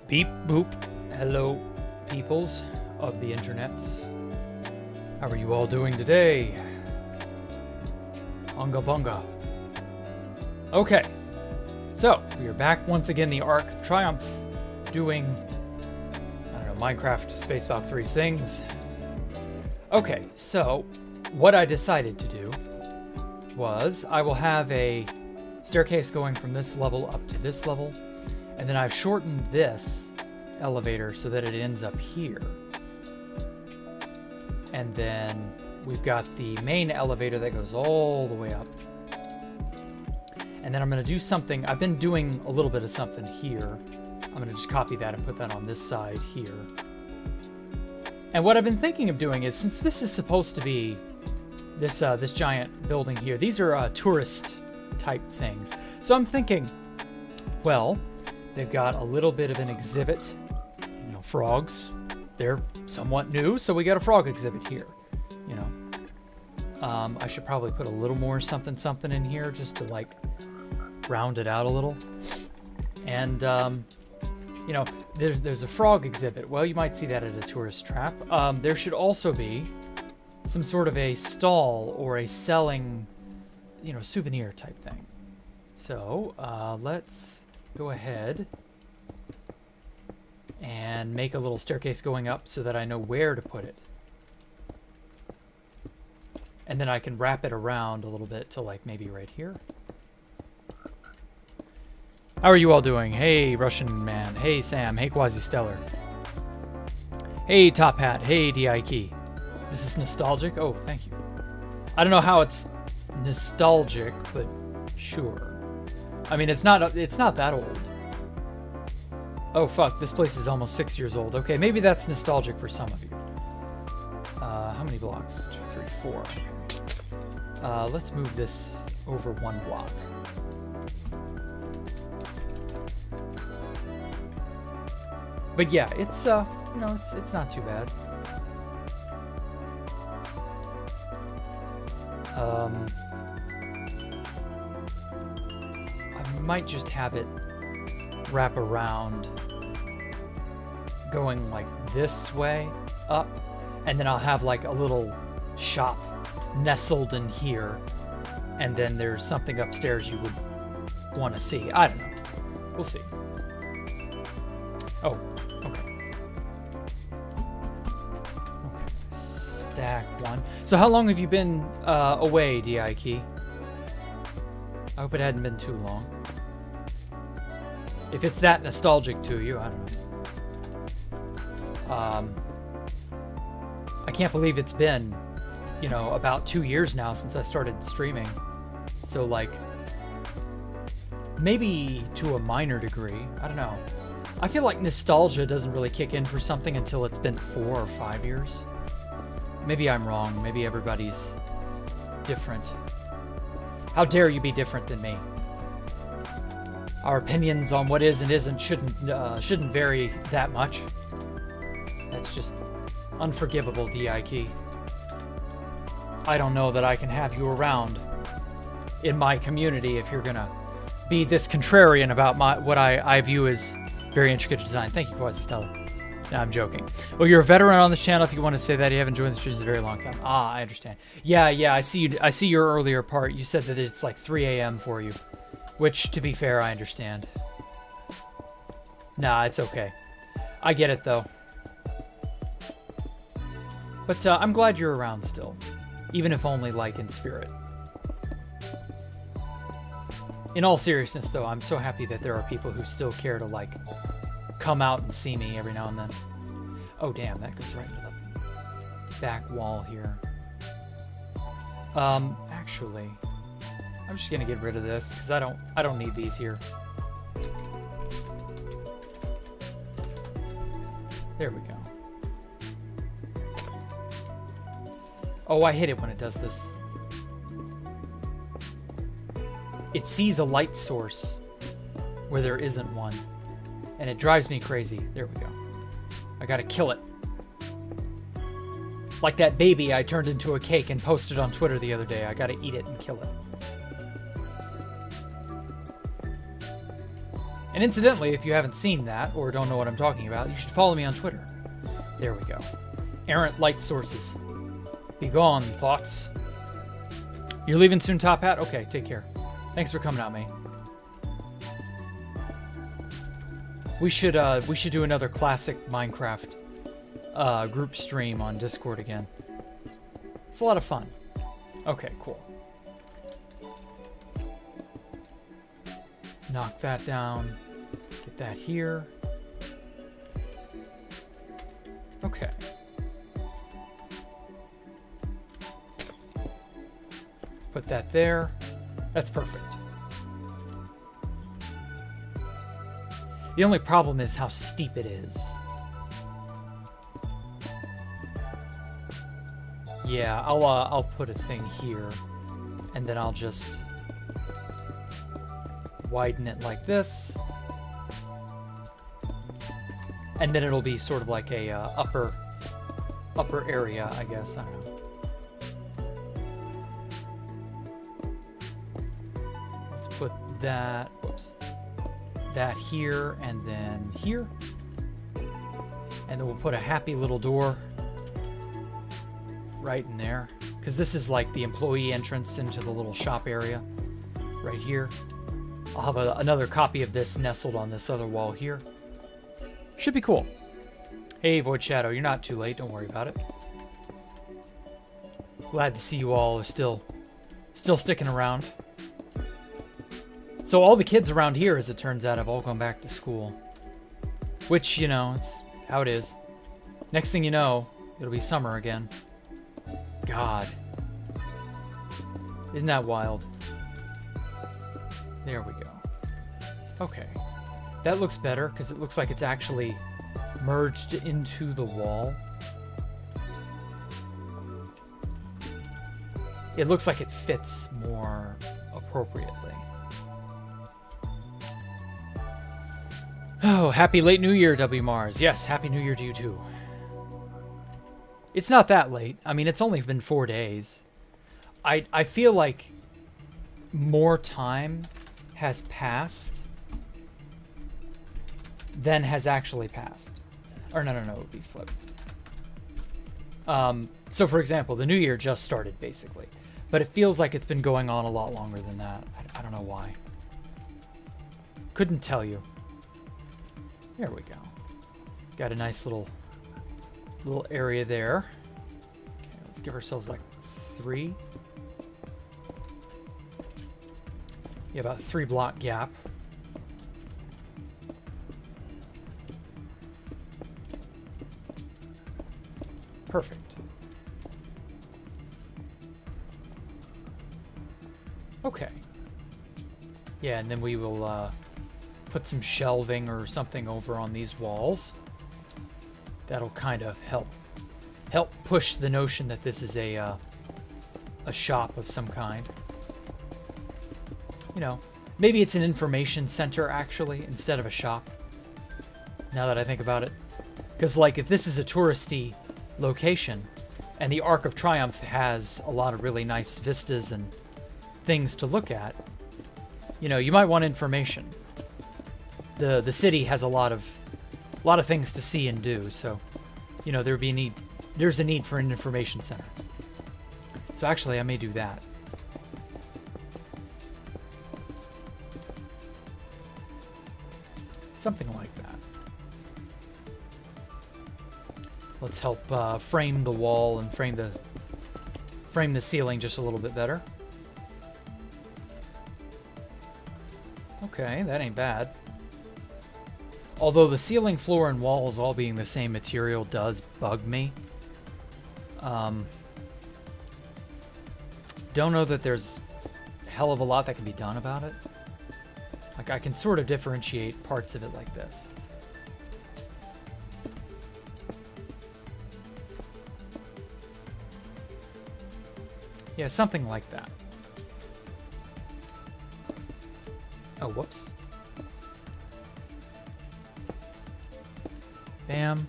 Beep boop. Hello, peoples of the internet. How are you all doing today? Unga bunga. Okay, so we are back once again. The Arc of Triumph, doing, I don't know, Minecraft Space Valkyrie's things. Okay, so what I decided to do was I will have a staircase going from this level up to this level, and then I've shortened this elevator so that it ends up here. And then we've got the main elevator that goes all the way up. And then I'm going to do something. I've been doing a little bit of something here. I'm going to just copy that and put that on this side here. And what I've been thinking of doing is, since this is supposed to be this this giant building here, these are tourist type things. So I'm thinking, well, they've got a little bit of an exhibit. You know, frogs. They're somewhat new, so we got a frog exhibit here. You know, I should probably put a little more something in here just to like round it out a little. And you know, there's a frog exhibit. Well, you might see that at a tourist trap. There should also be some sort of a stall or a selling, you know, souvenir type thing. So let's go ahead and make a little staircase going up so that I know where to put it. And then I can wrap it around a little bit to like maybe right here. How are you all doing? Hey, Russian man. Hey, Sam. Hey, Quasi Stellar. Hey, Top Hat. Hey, DI This is nostalgic. Oh, thank you. I don't know how it's nostalgic, but sure. I mean, it's not that old. Oh, fuck. This place is almost 6 years old. Okay, maybe that's nostalgic for some of you. How many blocks? 2, 3, 4. Let's move this over 1 block. But yeah, it's you know, it's not too bad. I might just have it wrap around going like this way up, and then I'll have like a little shop nestled in here, and then there's something upstairs you would want to see. I don't know. We'll see. Oh, okay. Okay. Stack 1. So how long have you been away, DI Key? I hope it hadn't been too long. If it's that nostalgic to you, I don't know. I can't believe it's been, you know, about 2 years now since I started streaming. So like, maybe to a minor degree, I don't know. I feel like nostalgia doesn't really kick in for something until it's been 4 or 5 years. Maybe I'm wrong. Maybe everybody's different. How dare you be different than me? Our opinions on what is and isn't shouldn't vary that much. That's just unforgivable, DI Key. I don't know that I can have you around in my community if you're gonna be this contrarian about what I view as very intricate design. Thank you, Quasi Stella. No, I'm joking. Well, you're a veteran on this channel. If you want to say that, you haven't joined the streams in a very long time. Ah, I understand. Yeah, I see you. I see your earlier part. You said that it's like 3 a.m. for you, which, to be fair, I understand. Nah, it's okay. I get it, though. But I'm glad you're around still, even if only like in spirit. In all seriousness, though, I'm so happy that there are people who still care to like come out and see me every now and then. Oh damn, that goes right into the back wall here. Actually, I'm just gonna get rid of this because I don't need these here. There we go. Oh, I hate it when it does this. It sees a light source where there isn't one, and it drives me crazy. There we go. I gotta kill it. Like that baby I turned into a cake and posted on Twitter the other day. I gotta eat it and kill it. And incidentally, if you haven't seen that or don't know what I'm talking about, you should follow me on Twitter. There we go. Errant light sources. Be gone, thoughts. You're leaving soon, Top Hat? Okay, take care. Thanks for coming out, mate. We should do another classic Minecraft group stream on Discord again. It's a lot of fun. Okay, cool. Knock that down. Get that here. Okay. Put that there. That's perfect. The only problem is how steep it is. Yeah, I'll put a thing here, and then I'll just widen it like this, and then it'll be sort of like a upper area, I guess. I don't know. Let's put that. Whoops. That here, and then here, and then we'll put a happy little door right in there, because this is like the employee entrance into the little shop area right here. I'll have another copy of this nestled on this other wall here. Should be cool. Hey, Void Shadow, you're not too late. Don't worry about it. Glad to see you all are still sticking around. So all the kids around here, as it turns out, have all gone back to school. Which, you know, it's how it is. Next thing you know, it'll be summer again. God. Isn't that wild? There we go. Okay. That looks better, because it looks like it's actually merged into the wall. It looks like it fits more appropriately. Oh, happy late New Year, W. Mars. Yes, happy New Year to you too. It's not that late. I mean, it's only been 4 days. I feel like more time has passed than has actually passed. Or no, it would be flipped. So for example, the new year just started basically, but it feels like it's been going on a lot longer than that. I don't know why. Couldn't tell you. There we go. Got a nice little area there. Okay, let's give ourselves like 3. Yeah, about 3 block gap. Perfect. Okay. Yeah, and then we will put some shelving or something over on these walls. That'll kind of help push the notion that this is a shop of some kind. You know, maybe it's an information center actually instead of a shop. Now that I think about it, because like if this is a touristy location and the Arc of Triumph has a lot of really nice vistas and things to look at, you know, you might want information. The city has a lot of things to see and do, so you know there's a need for an information center. So actually I may do that. Something like that. Let's help frame the wall and frame the ceiling just a little bit better. Okay, that ain't bad. Although the ceiling, floor, and walls all being the same material does bug me. Don't know that there's a hell of a lot that can be done about it. Like, I can sort of differentiate parts of it like this. Yeah, something like that. Oh, whoops. Bam.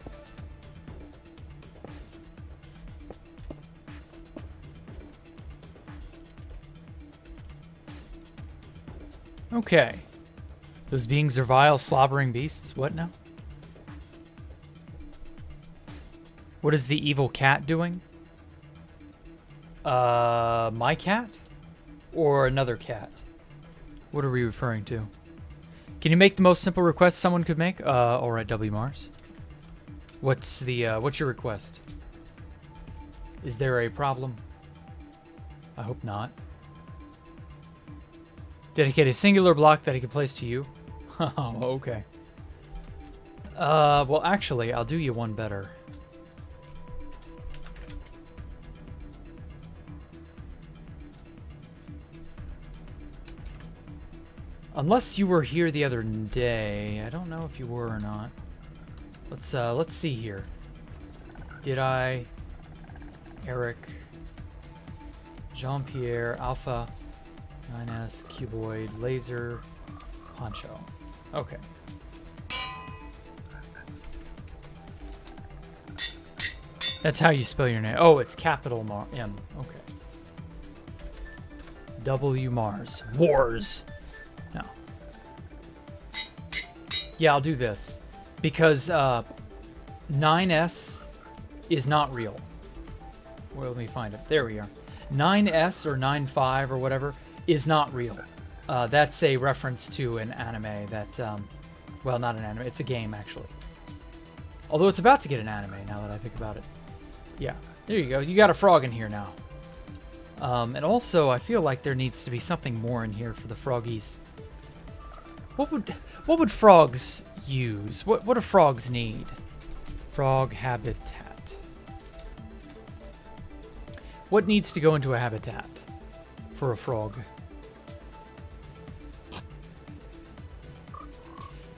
Okay. Those beings are vile, slobbering beasts. What now? What is the evil cat doing? My cat? Or another cat? What are we referring to? Can you make the most simple request someone could make? Alright, W. Mars. What's your request? Is there a problem? I hope not. Dedicate a singular block that he can place to you. Oh, okay. Well, actually, I'll do you one better. Unless you were here the other day. I don't know if you were or not. Let's see here. Did I? Eric. Jean-Pierre. Alpha. 9S. Cuboid. Laser. Poncho. Okay. That's how you spell your name. Oh, it's capital M. Okay. W. Mars. Wars. No. Yeah, I'll do this. Because 9S is not real. Well, let me find it. There we are. 9S or 9.5 or whatever is not real. That's a reference to an anime that, well, not an anime. It's a game, actually. Although it's about to get an anime now that I think about it. Yeah, there you go. You got a frog in here now. And also, I feel like there needs to be something more in here for the froggies. What would frogs use? What do frogs need? Frog habitat. What needs to go into a habitat for a frog?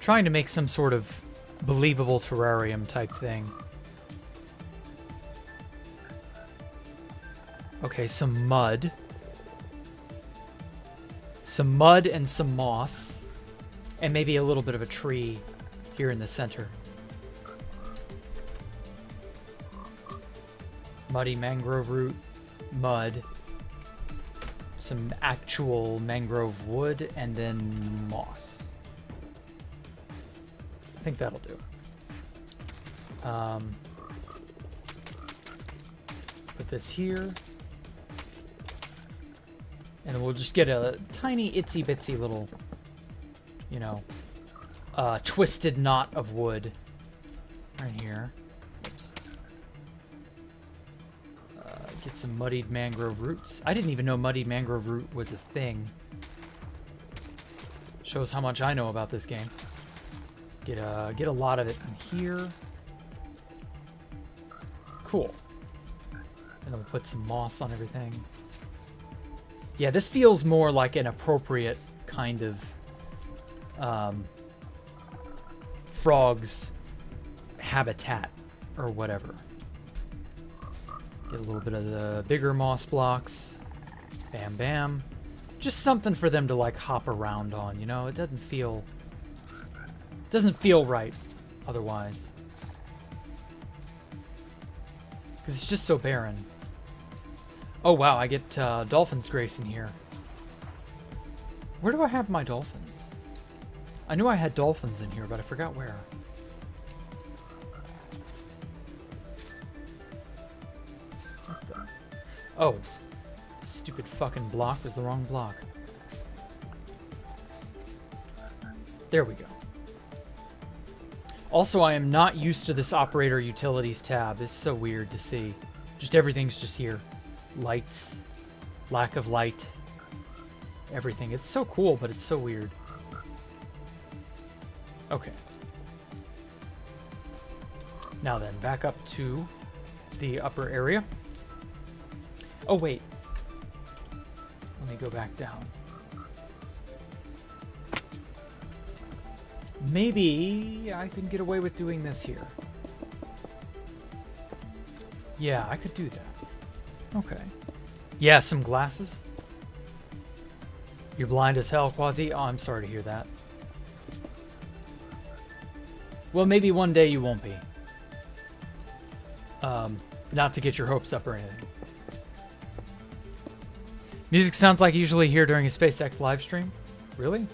Trying to make some sort of believable terrarium type thing. Okay, some mud. Some mud and some moss. And maybe a little bit of a tree here in the center. Muddy mangrove root, mud, some actual mangrove wood, and then moss. I think that'll do. Put this here. And we'll just get a tiny itsy bitsy little, you know, twisted knot of wood right here. Oops. Get some muddied mangrove roots. I didn't even know muddied mangrove root was a thing. Shows how much I know about this game. Get a lot of it in here. Cool. And then we'll put some moss on everything. Yeah, this feels more like an appropriate kind of frog's habitat or whatever. Get a little bit of the bigger moss blocks. Bam, bam. Just something for them to like hop around on, you know? It doesn't feel right otherwise. Because it's just so barren. Oh wow, I get Dolphin's Grace in here. Where do I have my dolphins? I knew I had dolphins in here, but I forgot where. What the? Oh. Stupid fucking block was the wrong block. There we go. Also, I am not used to this operator utilities tab. This is so weird to see. Just everything's just here. Lights. Lack of light. Everything. It's so cool, but it's so weird. Okay. Now then, back up to the upper area. Oh, wait. Let me go back down. Maybe I can get away with doing this here. Yeah, I could do that. Okay. Yeah, some glasses. You're blind as hell, Quasi. Oh, I'm sorry to hear that. Well, maybe one day you won't be. Not to get your hopes up or anything. Music sounds like you usually hear during a SpaceX live stream. Really?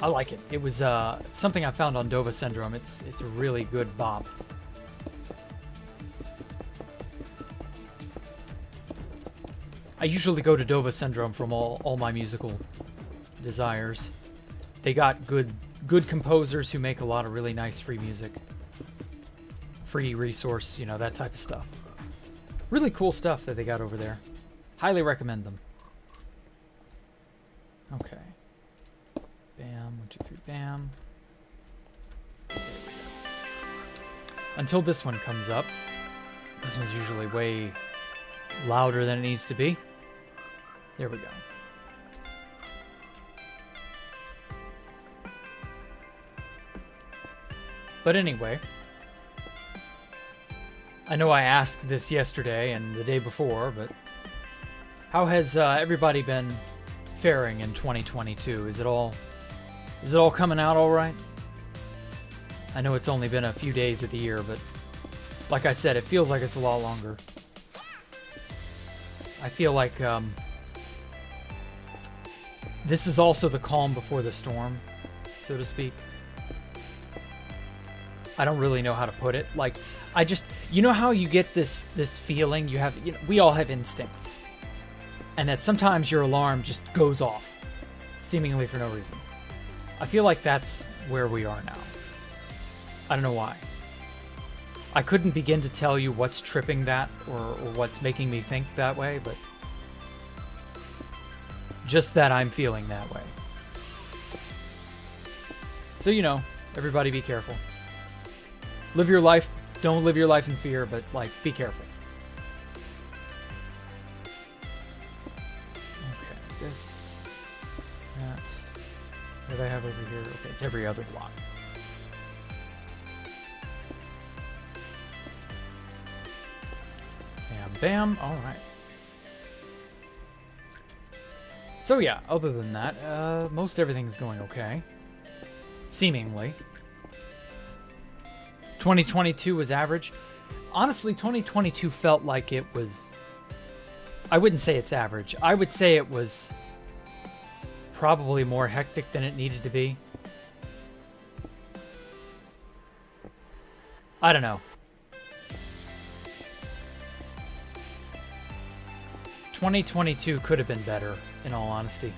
I like it. It was something I found on Dova Syndrome. It's a really good bop. I usually go to Dova Syndrome from all my musical desires. They got good composers who make a lot of really nice free music. Free resource, you know, that type of stuff. Really cool stuff that they got over there. Highly recommend them. Okay. Bam, 1, 2, 3, bam. There we go. Until this one comes up. This one's usually way louder than it needs to be. There we go. But anyway, I know I asked this yesterday and the day before, but how has everybody been faring in 2022? Is it all coming out all right? I know it's only been a few days of the year, but like I said, it feels like it's a lot longer. I feel like this is also the calm before the storm, so to speak. I don't really know how to put it. Like, I just, you know how you get this feeling you have, you know, we all have instincts. And that sometimes your alarm just goes off, seemingly for no reason. I feel like that's where we are now. I don't know why. I couldn't begin to tell you what's tripping that or what's making me think that way, but just that I'm feeling that way. So, you know, everybody be careful. Live your life. Don't live your life in fear, but, like, be careful. Okay, this, that. What do I have over here? Okay, it's every other block. Bam, bam. All right. So, yeah, other than that, most everything's going okay. Seemingly. 2022 was average. Honestly, 2022 felt like it was... I wouldn't say it's average. I would say it was probably more hectic than it needed to be. I don't know. 2022 could have been better, in all honesty.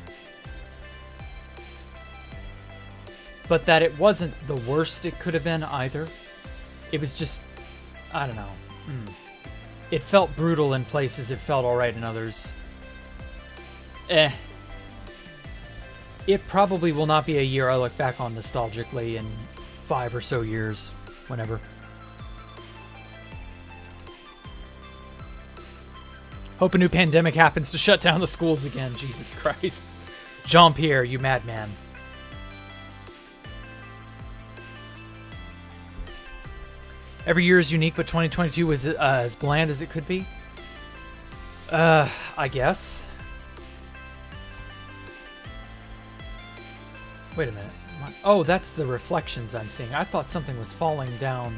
But that it wasn't the worst it could have been either. It was just, I don't know. It felt brutal in places. It felt alright in others. It probably will not be a year I look back on nostalgically in 5 or so years. Whenever. Hope a new pandemic happens to shut down the schools again. Jesus Christ. Jean-Pierre, you madman. Every year is unique, but 2022 was as bland as it could be. I guess. Wait a minute. Oh, that's the reflections I'm seeing. I thought something was falling down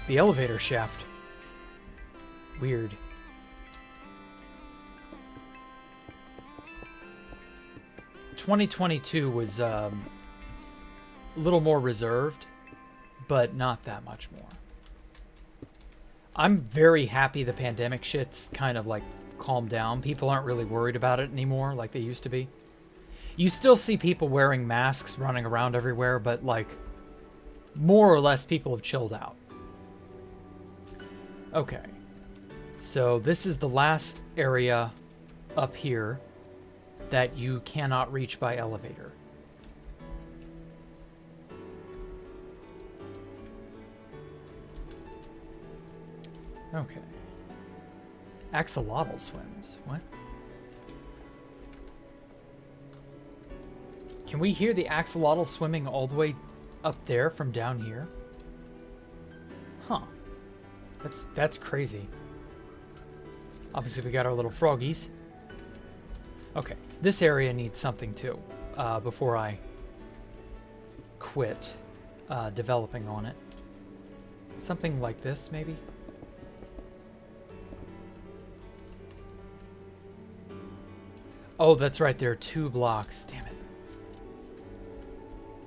the elevator shaft. Weird. ...2022 was a little more reserved, but not that much more. I'm very happy the pandemic shit's kind of like calmed down. People aren't really worried about it anymore like they used to be. You still see people wearing masks running around everywhere, but like more or less people have chilled out. Okay. So this is the last area up here that you cannot reach by elevator. Okay. Axolotl swims. What? Can we hear the axolotl swimming all the way up there from down here? Huh. That's crazy. Obviously we got our little froggies. Okay, so this area needs something too, before I quit developing on it. Something like this, maybe? Oh, that's right, there are 2 blocks. Damn it.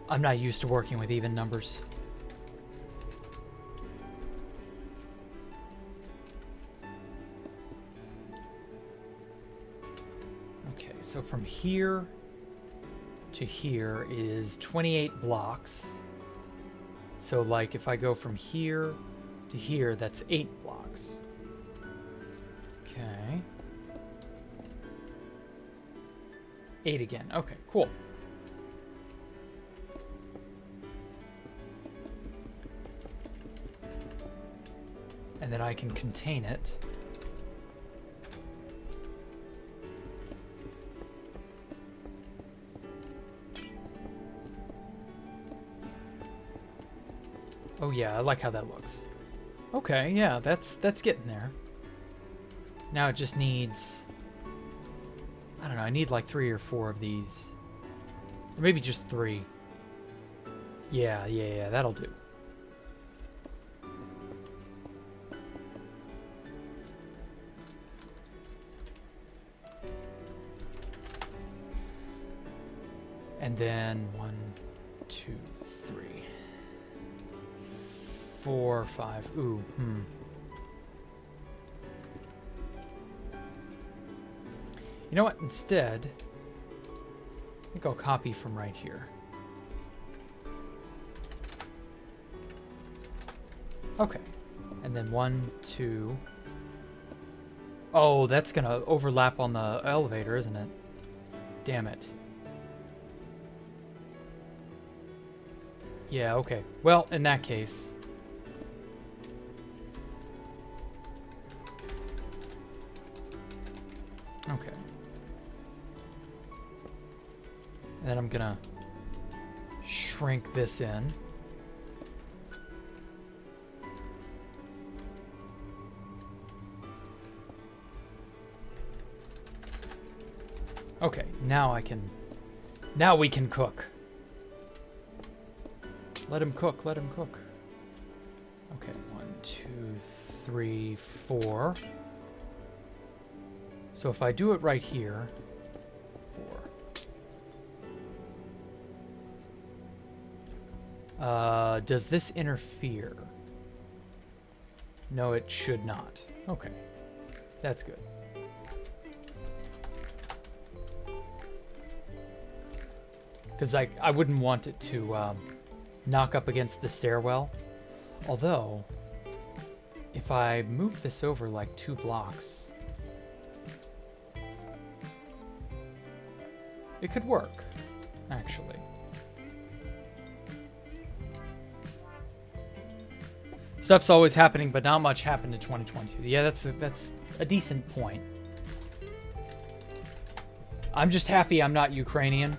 I'm not used to working with even numbers. Okay, so from here to here is 28 blocks. So like if I go from here to here, that's 8 blocks. Okay. 8 again. Okay, cool. And then I can contain it. Oh yeah, I like how that looks. Okay, yeah, that's getting there. Now it just needs, I don't know, I need like 3 or 4 of these. Or maybe just 3. Yeah, that'll do. And then 1, 2, 3, 4, 5. Ooh, You know what? Instead, I think I'll copy from right here. Okay. And then 1, 2. Oh, that's gonna overlap on the elevator, isn't it? Damn it. Yeah, okay. Well, in that case. Okay. And then I'm gonna shrink this in. Okay, now we can cook. Let him cook, let him cook. Okay, 1, 2, 3, 4. So if I do it right here, 4. Does this interfere? No, it should not. Okay, that's good. Because I wouldn't want it to knock up against the stairwell. Although, if I move this over like 2 blocks, it could work, actually. Stuff's always happening, but not much happened in 2022. Yeah, that's a decent point. I'm just happy I'm not Ukrainian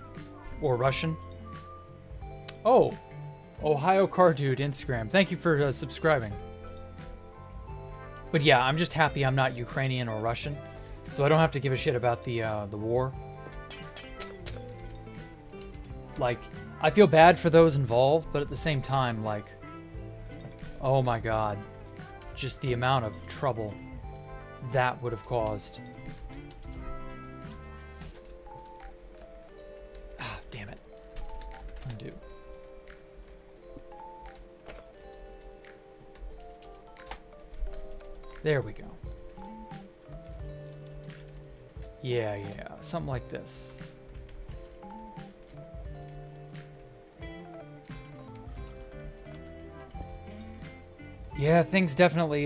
or Russian. Oh, Ohio Car Dude Instagram. Thank you for subscribing. But yeah, I'm just happy I'm not Ukrainian or Russian, so I don't have to give a shit about the war. Like, I feel bad for those involved, but at the same time, like, oh my god, just the amount of trouble that would have caused. Ah, damn it. Undo. There we go. Yeah, something like this. Yeah, things definitely,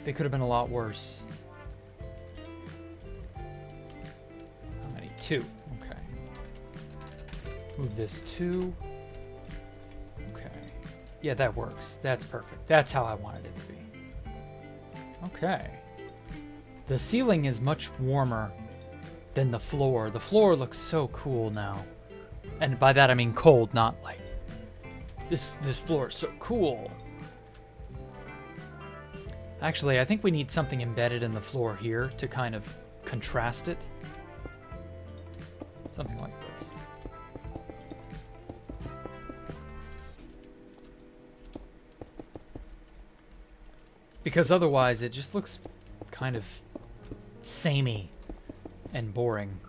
they could have been a lot worse. How many? 2. Okay. Move this 2. Okay. Yeah, that works. That's perfect. That's how I wanted it to be. Okay. The ceiling is much warmer than the floor. The floor looks so cool now. And by that I mean cold, not like, this floor is so cool. Actually, I think we need something embedded in the floor here to kind of contrast it. Something like this. Because otherwise it just looks kind of samey and boring.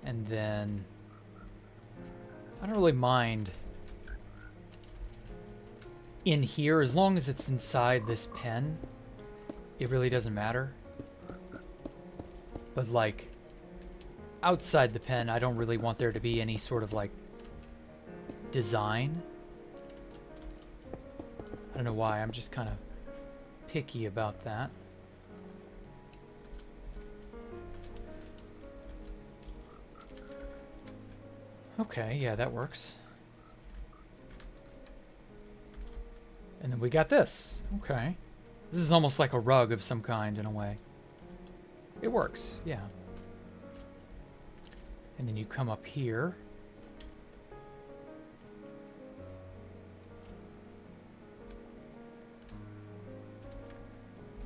And then I don't really mind in here as long as it's inside this pen. It really doesn't matter. But like outside the pen, I don't really want there to be any sort of like design. I don't know why, I'm just kind of picky about that. Okay, yeah, that works. And then we got this. Okay. This is almost like a rug of some kind in a way. It works, yeah. And then you come up here.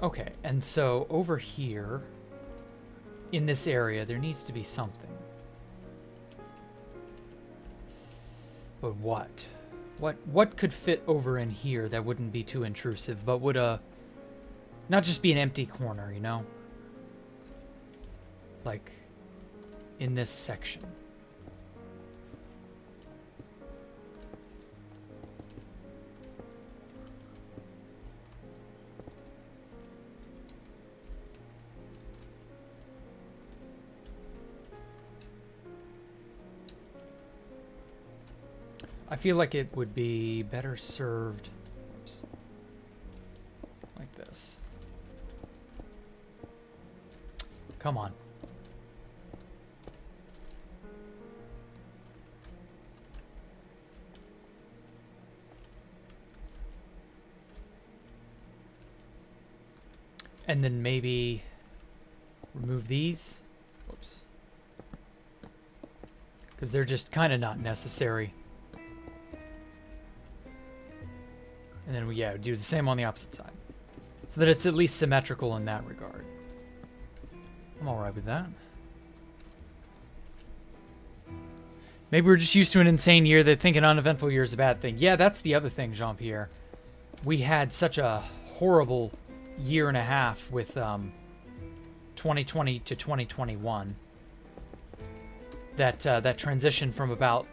Okay, and so over here, in this area, there needs to be something. But what? What could fit over in here that wouldn't be too intrusive, but would not just be an empty corner, you know? Like in this section. I feel like it would be better served like this. Come on. And then maybe remove these. Whoops. Because they're just kind of not necessary. And then we, yeah, do the same on the opposite side. So that it's at least symmetrical in that regard. I'm alright with that. Maybe we're just used to an insane year that think an uneventful year is a bad thing. Yeah, that's the other thing, Jean-Pierre. We had such a horrible year and a half with 2020 to 2021. That transition from about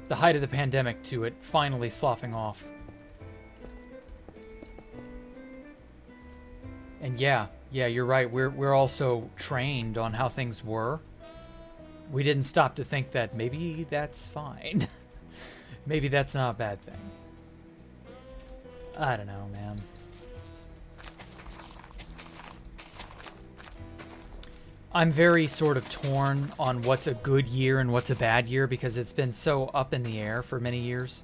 the height of the pandemic to it finally sloughing off. And yeah, you're right. We're also trained on how things were. We didn't stop to think that maybe that's fine. Maybe that's not a bad thing. I don't know, man. I'm very sort of torn on what's a good year and what's a bad year because it's been so up in the air for many years.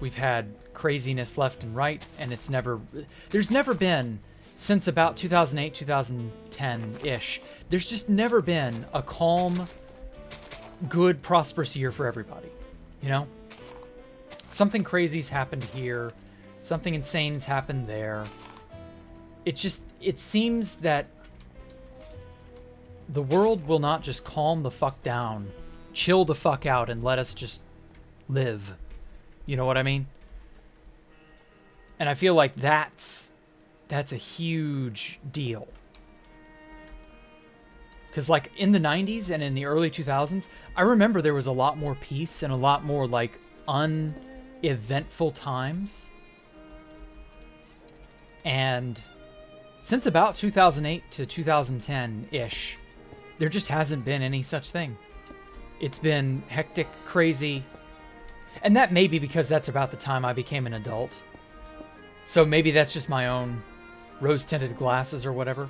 We've had craziness left and right, and there's never been, since about 2008, 2010-ish, there's just never been a calm, good, prosperous year for everybody, you know? Something crazy's happened here, something insane's happened there. It seems that the world will not just calm the fuck down, chill the fuck out, and let us just live. You know what I mean? And I feel like that's a huge deal. Because like in the 90s and in the early 2000s, I remember there was a lot more peace and a lot more like uneventful times. And since about 2008 to 2010-ish, there just hasn't been any such thing. It's been hectic, crazy. And that may be because that's about the time I became an adult. So maybe that's just my own rose-tinted glasses or whatever.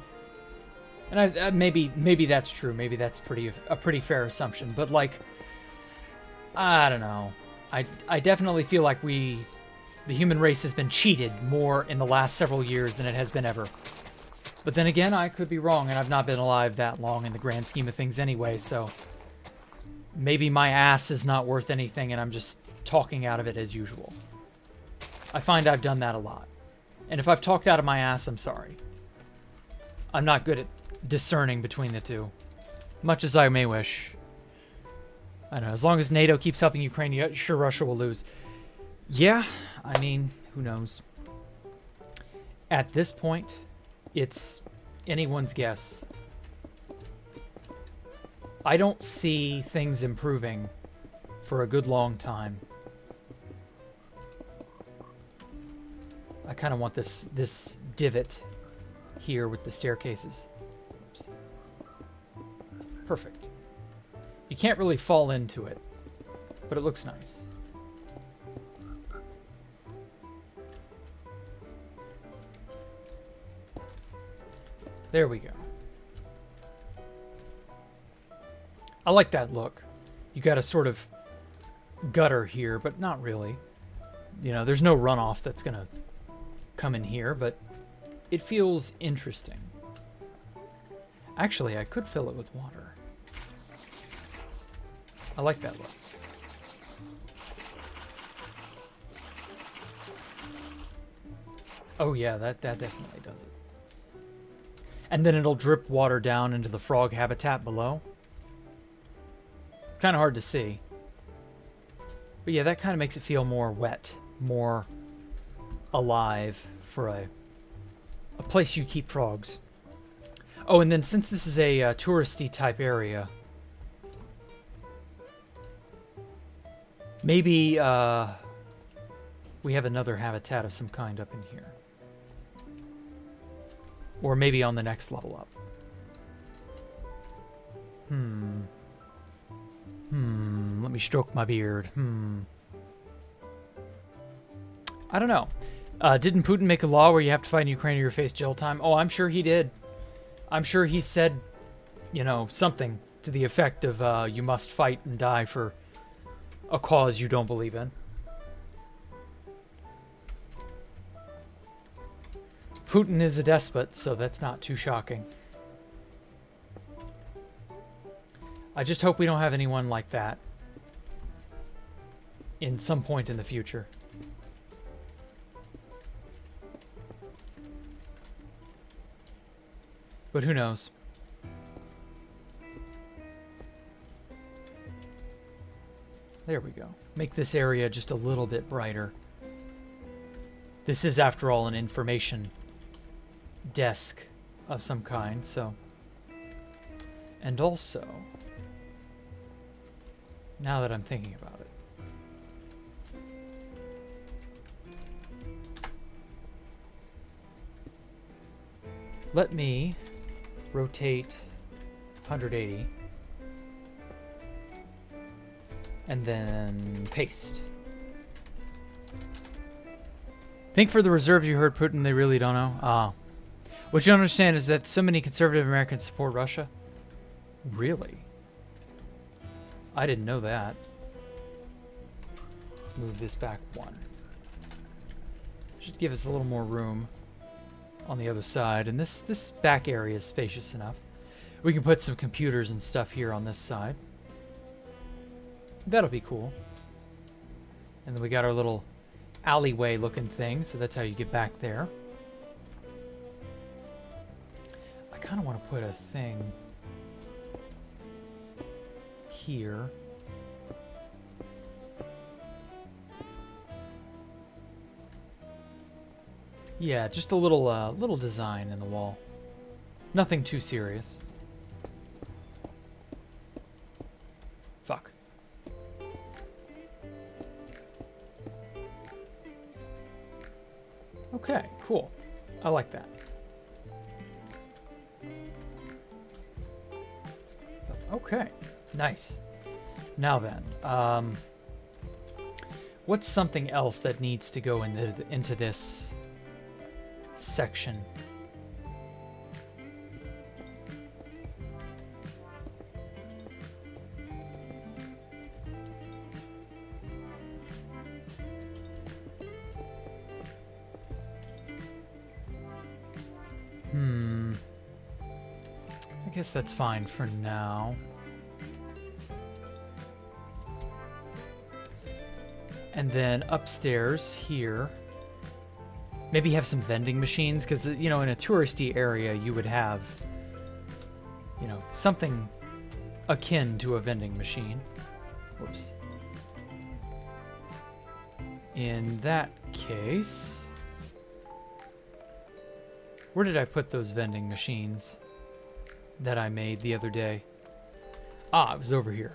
And maybe that's true. Maybe that's a pretty fair assumption. But like, I don't know. I definitely feel like the human race has been cheated more in the last several years than it has been ever. But then again, I could be wrong, and I've not been alive that long in the grand scheme of things anyway, so maybe my ass is not worth anything and I'm just talking out of it as usual. I find I've done that a lot. And if I've talked out of my ass, I'm sorry. I'm not good at discerning between the two, much as I may wish. I know, as long as NATO keeps helping Ukraine, sure, Russia will lose. Yeah, I mean, who knows? At this point, it's anyone's guess. I don't see things improving for a good long time. I kind of want this divot here with the staircases. Oops. Perfect. You can't really fall into it, but it looks nice. There we go. I like that look. You got a sort of gutter here, but not really. You know, there's no runoff that's gonna come in here, but it feels interesting. Actually, I could fill it with water. I like that look. Oh yeah, that definitely does it. And then it'll drip water down into the frog habitat below. It's kind of hard to see. But yeah, that kind of makes it feel more wet, more alive for a place you keep frogs. Oh, and then since this is a touristy type area, maybe we have another habitat of some kind up in here. Or maybe on the next level up. Let me stroke my beard. I don't know. Didn't Putin make a law where you have to fight in Ukraine or you face jail time? Oh, I'm sure he did. I'm sure he said, you know, something to the effect of you must fight and die for a cause you don't believe in. Putin is a despot, so that's not too shocking. I just hope we don't have anyone like that in some point in the future. But who knows? There we go. Make this area just a little bit brighter. This is, after all, an information desk of some kind, so. And also, now that I'm thinking about it, let me rotate 180 and then paste. Think for the reserves you heard Putin, they really don't know. What you don't understand is that so many conservative Americans support Russia. Really? I didn't know that. Let's move this back one. Should give us a little more room on the other side. And this back area is spacious enough. We can put some computers and stuff here on this side. That'll be cool. And then we got our little alleyway looking thing, so that's how you get back there. I kind of want to put a thing here. Yeah, just a little design in the wall. Nothing too serious. Fuck. Okay, cool. I like that. Okay, nice. Now then, what's something else that needs to go into this section? I guess that's fine for now. And then upstairs here, maybe have some vending machines, because, you know, in a touristy area, you would have, you know, something akin to a vending machine. Whoops. In that case, where did I put those vending machines that I made the other day? Ah, it was over here.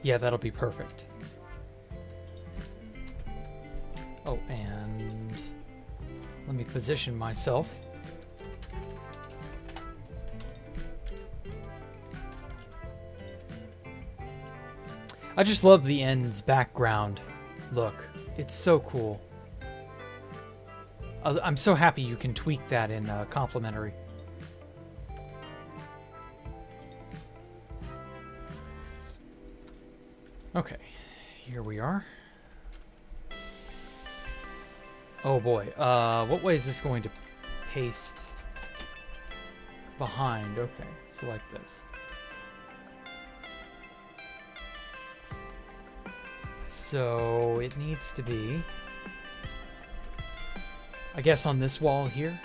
Yeah, that'll be perfect. Oh, and let me position myself. I just love the end's background look. It's so cool. I'm so happy you can tweak that in complementary. Okay, here we are. Oh boy, what way is this going to paste behind? Okay, so like this. So it needs to be, I guess, on this wall here.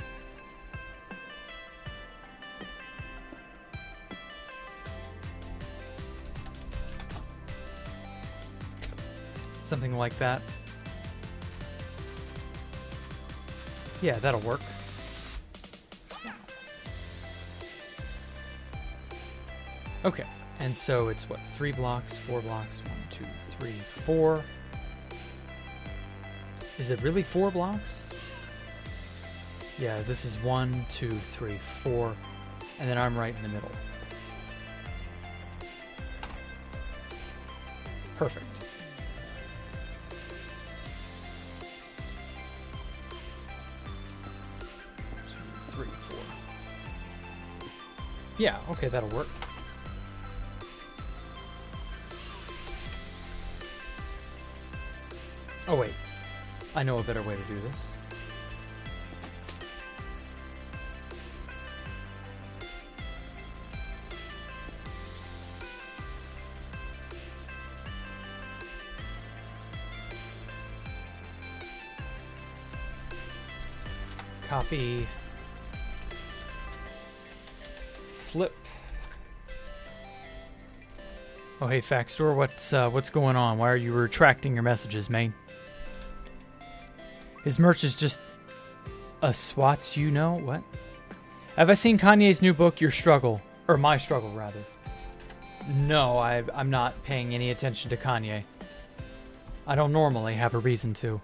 Something like that. Yeah, that'll work. Okay, and so it's what, 3 blocks, 4 blocks, 1, 2, 3, 4. Is it really 4 blocks? Yeah, this is 1, 2, 3, 4, and then I'm right in the middle. Perfect. Yeah, okay, that'll work. Oh wait, I know a better way to do this. Copy. Flip. Oh hey, Fact Store, what's going on? Why are you retracting your messages, man? His merch is just a swats, you know? What? Have I seen Kanye's new book, Your Struggle? Or My Struggle, rather. No, I'm not paying any attention to Kanye. I don't normally have a reason to.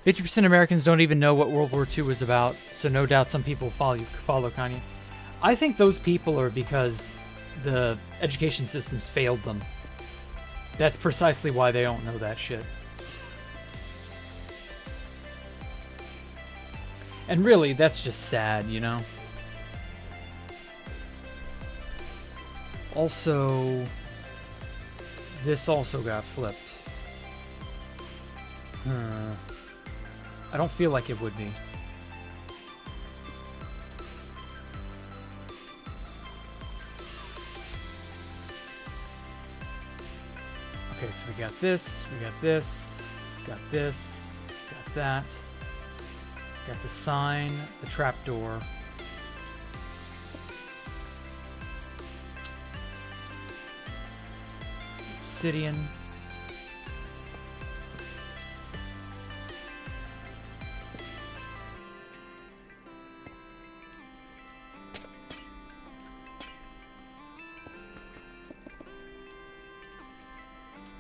50% Americans don't even know what World War II was about, so no doubt some people follow Kanye. I think those people are because the education systems failed them. That's precisely why they don't know that shit. And really, that's just sad, you know? Also, this also got flipped. I don't feel like it would be. Okay, so we got this, got this, got that. Got the sign, the trapdoor. Obsidian.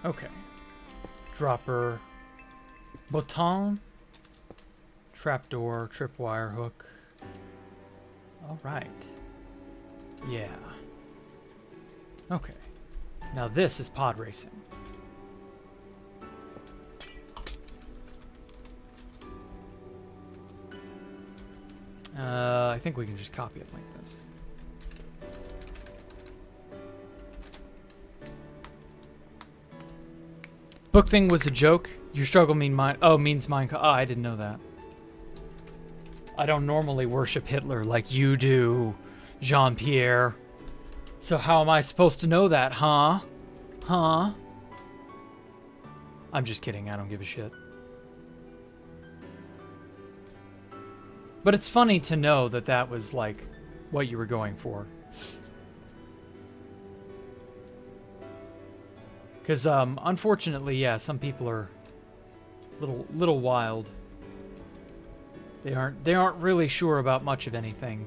Okay. Dropper. Bouton. Trapdoor, tripwire hook. All right. Yeah. Okay. Now this is pod racing. I think we can just copy it like this. Book thing was a joke. Your struggle means mine. Oh, I didn't know that. I don't normally worship Hitler like you do, Jean-Pierre. So how am I supposed to know that, huh? Huh? I'm just kidding. I don't give a shit. But it's funny to know that that was, like, what you were going for. Because, unfortunately, yeah, some people are little wild. They aren't really sure about much of anything.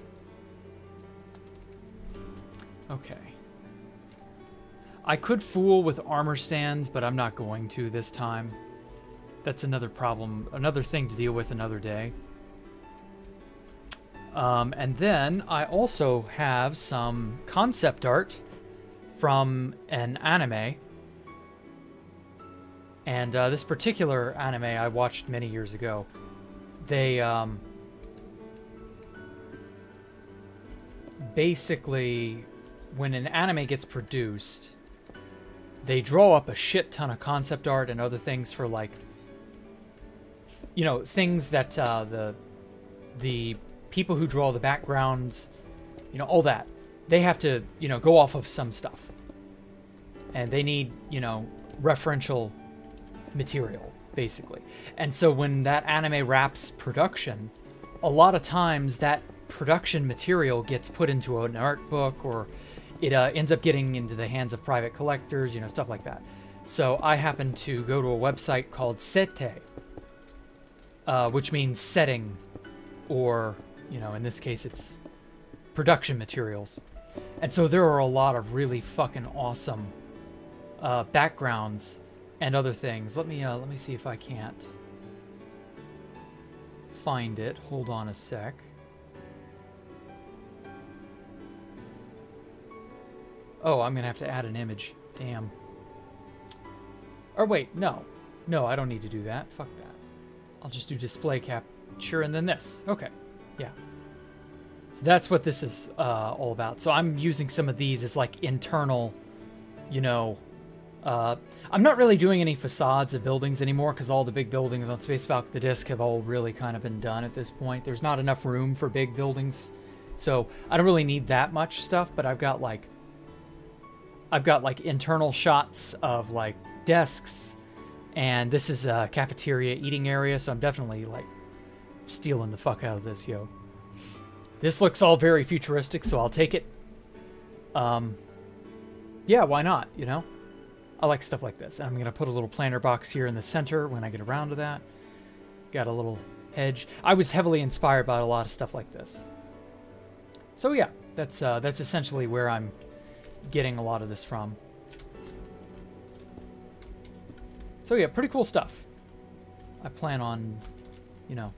Okay. I could fool with armor stands, but I'm not going to this time. That's another problem, another thing to deal with another day. And then I also have some concept art from an anime. And this particular anime I watched many years ago. They basically, when an anime gets produced, they draw up a shit ton of concept art and other things for, like, you know, things that the people who draw the backgrounds, you know, all that, they have to, you know, go off of some stuff. And they need, you know, referential material, basically. And so when that anime wraps production, a lot of times that production material gets put into an art book, or it ends up getting into the hands of private collectors, you know, stuff like that. So I happen to go to a website called Sete, which means setting, or, you know, in this case, it's production materials. And so there are a lot of really fucking awesome backgrounds and other things. Let me see if I can't find it. Hold on a sec. Oh, I'm gonna have to add an image. Damn. Or wait, no, I don't need to do that. Fuck that. I'll just do display capture and then this. Okay, yeah. So that's what this is all about. So I'm using some of these as, like, internal, you know. I'm not really doing any facades of buildings anymore because all the big buildings on Space Valk the Disc have all really kind of been done at this point. There's not enough room for big buildings, so I don't really need that much stuff. But I've got like internal shots of, like, desks, and this is a cafeteria eating area, so I'm definitely, like, stealing the fuck out of this, yo. This looks all very futuristic, so I'll take it. Yeah, why not, you know? I like stuff like this. And I'm going to put a little planter box here in the center when I get around to that. Got a little hedge. I was heavily inspired by a lot of stuff like this. So yeah, that's essentially where I'm getting a lot of this from. So yeah, pretty cool stuff. I plan on, you know,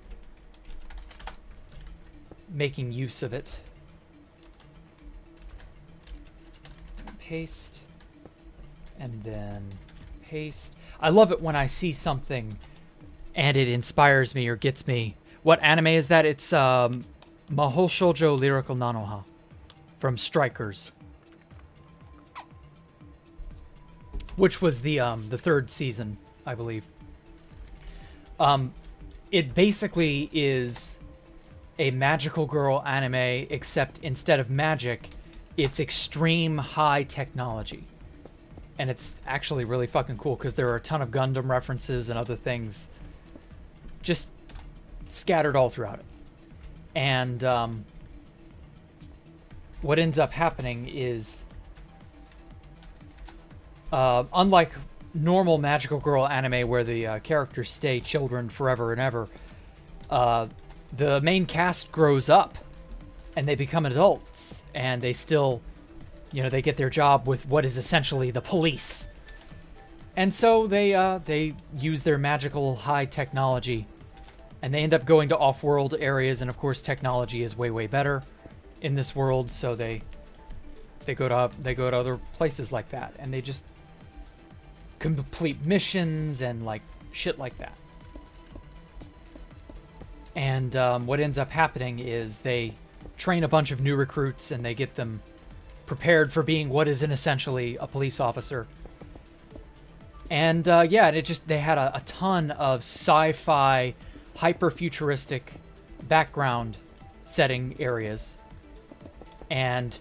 making use of it. Paste. And then paste. I love it when I see something and it inspires me or gets me. What anime is that? It's Mahou Shoujo Lyrical Nanoha from Strikers, which was the third season, I believe. It basically is a magical girl anime, except instead of magic, it's extreme high technology. And it's actually really fucking cool because there are a ton of Gundam references and other things just scattered all throughout it. And what ends up happening is, unlike normal magical girl anime where the characters stay children forever and ever, the main cast grows up and they become adults, and they still, you know, they get their job with what is essentially the police. And so they use their magical high technology, and they end up going to off-world areas, and of course technology is way better in this world, so they go to other places like that, and they just complete missions and, like, shit like that. And what ends up happening is they train a bunch of new recruits, and they get them prepared for being what is essentially a police officer. And yeah, and they had a ton of sci-fi, hyper-futuristic background setting areas. And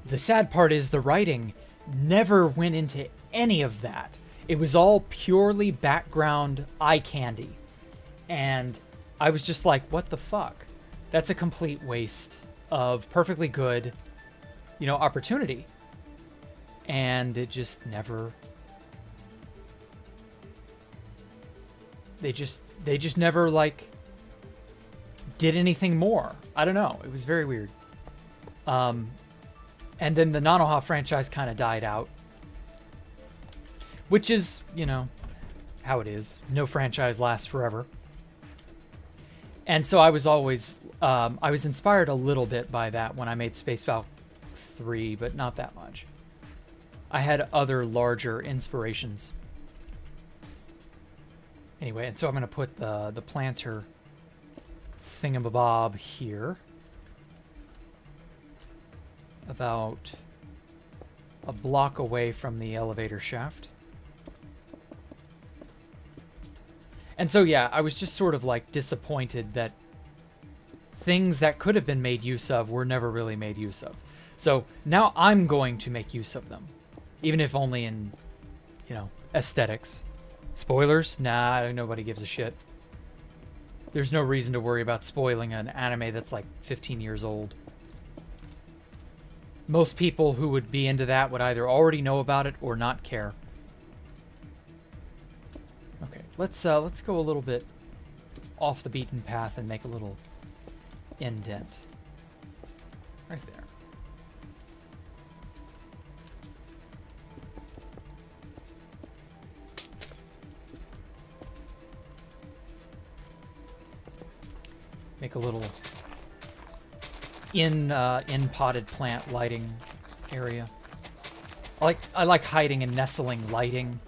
the sad part is the writing never went into any of that. It was all purely background eye candy. And I was just like, what the fuck? That's a complete waste of perfectly good, you know, opportunity. And it just never... They just never, like, did anything more. I don't know. It was very weird. And then the Nanoha franchise kind of died out. Which is, you know, how it is. No franchise lasts forever. And so I was always... I was inspired a little bit by that when I made Space Valk 3, but not that much. I had other larger inspirations. Anyway, and so I'm going to put the planter thingamabob here. About a block away from the elevator shaft. And so, yeah, I was just sort of like disappointed that things that could have been made use of were never really made use of. So now I'm going to make use of them. Even if only in, you know, aesthetics. Spoilers? Nah, nobody gives a shit. There's no reason to worry about spoiling an anime that's like 15 years old. Most people who would be into that would either already know about it or not care. Okay, let's go a little bit off the beaten path and make a little indent. Right there. Make a little in potted plant lighting area. I like hiding and nestling lighting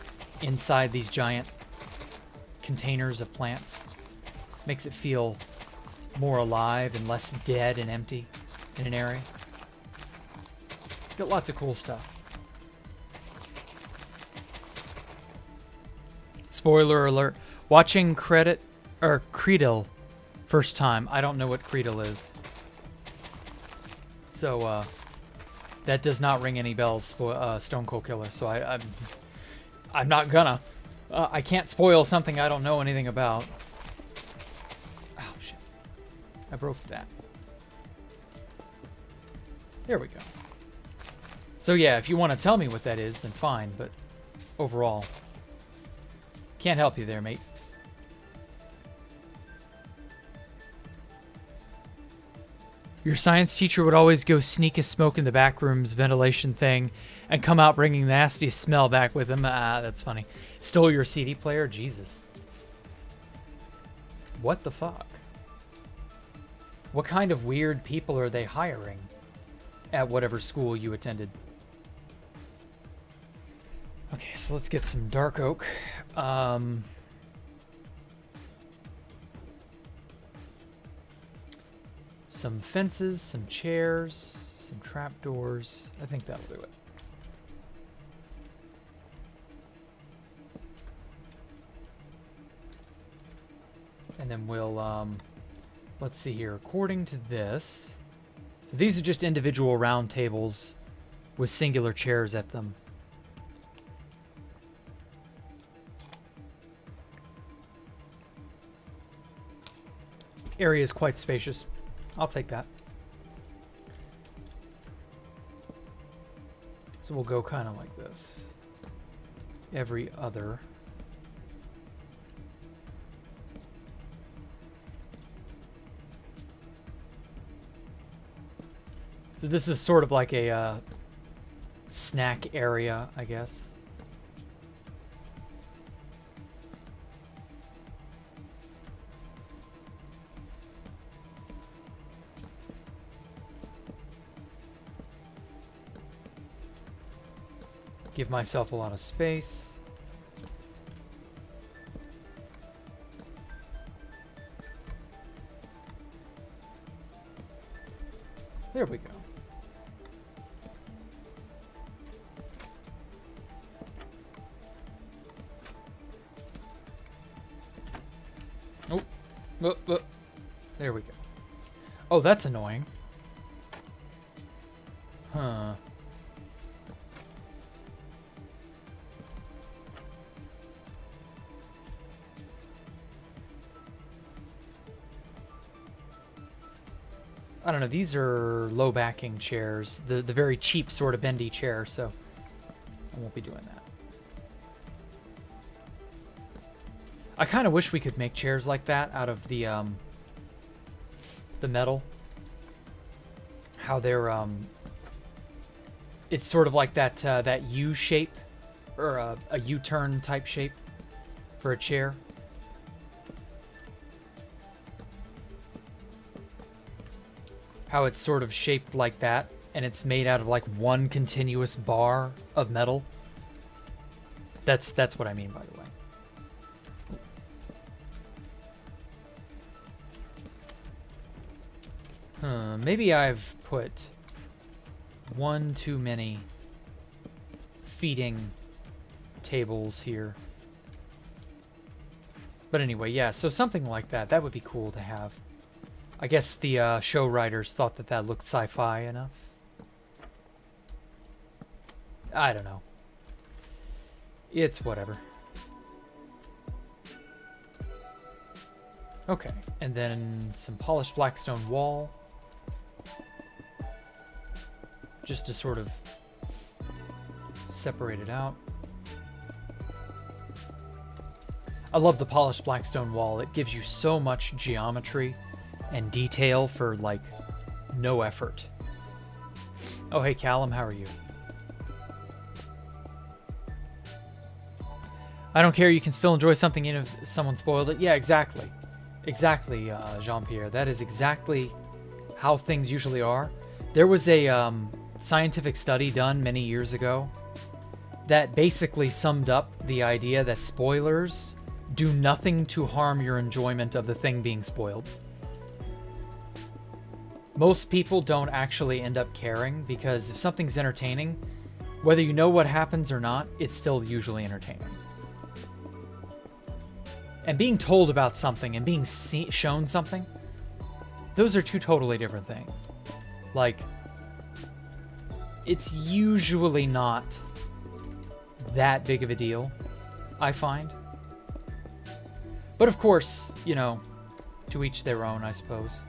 inside these giant containers of plants. Makes it feel more alive and less dead and empty in an area. Got lots of cool stuff. Spoiler alert. Watching Creedle first time. I don't know what Creedle is. So, that does not ring any bells, Stone Cold Killer. So I'm not gonna. I can't spoil something I don't know anything about. Oh, shit. I broke that. There we go. So yeah, if you want to tell me what that is, then fine. But overall, can't help you there, mate. Your science teacher would always go sneak a smoke in the back room's ventilation thing and come out bringing the nasty smell back with him. Ah, that's funny. Stole your CD player? Jesus. What the fuck? What kind of weird people are they hiring at whatever school you attended? Okay, so let's get some dark oak. Some fences, some chairs, some trapdoors. I think that'll do it. And then we'll, let's see here. According to this, so these are just individual round tables with singular chairs at them. Area is quite spacious. I'll take that. So we'll go kind of like this. Every other. So this is sort of like a snack area, I guess. Give myself a lot of space. There we go. Oh, there we go. Oh, that's annoying. Huh. I don't know. These are low backing chairs. The very cheap sort of bendy chair, so I won't be doing that. I kind of wish we could make chairs like that out of the metal. How they're it's sort of like that that U shape, or a U-turn type shape for a chair. How it's sort of shaped like that, and it's made out of like one continuous bar of metal. That's what I mean, by the way. Maybe I've put one too many feeding tables here. But anyway, yeah, so something like that. That would be cool to have. I guess the show writers thought that that looked sci-fi enough. I don't know. It's whatever. Okay, and then some polished Blackstone Wall. Just to sort of separate it out. I love the polished Blackstone Wall. It gives you so much geometry and detail for, like, no effort. Oh, hey, Callum, how are you? I don't care, you can still enjoy something even if someone spoiled it. Yeah, exactly. Exactly, Jean-Pierre. That is exactly how things usually are. There was a scientific study done many years ago that basically summed up the idea that spoilers do nothing to harm your enjoyment of the thing being spoiled. Most people don't actually end up caring, because if something's entertaining, whether you know what happens or not, it's still usually entertaining. And being told about something and being shown something, those are two totally different things. Like, it's usually not that big of a deal, I find. But of course, you know, to each their own, I suppose.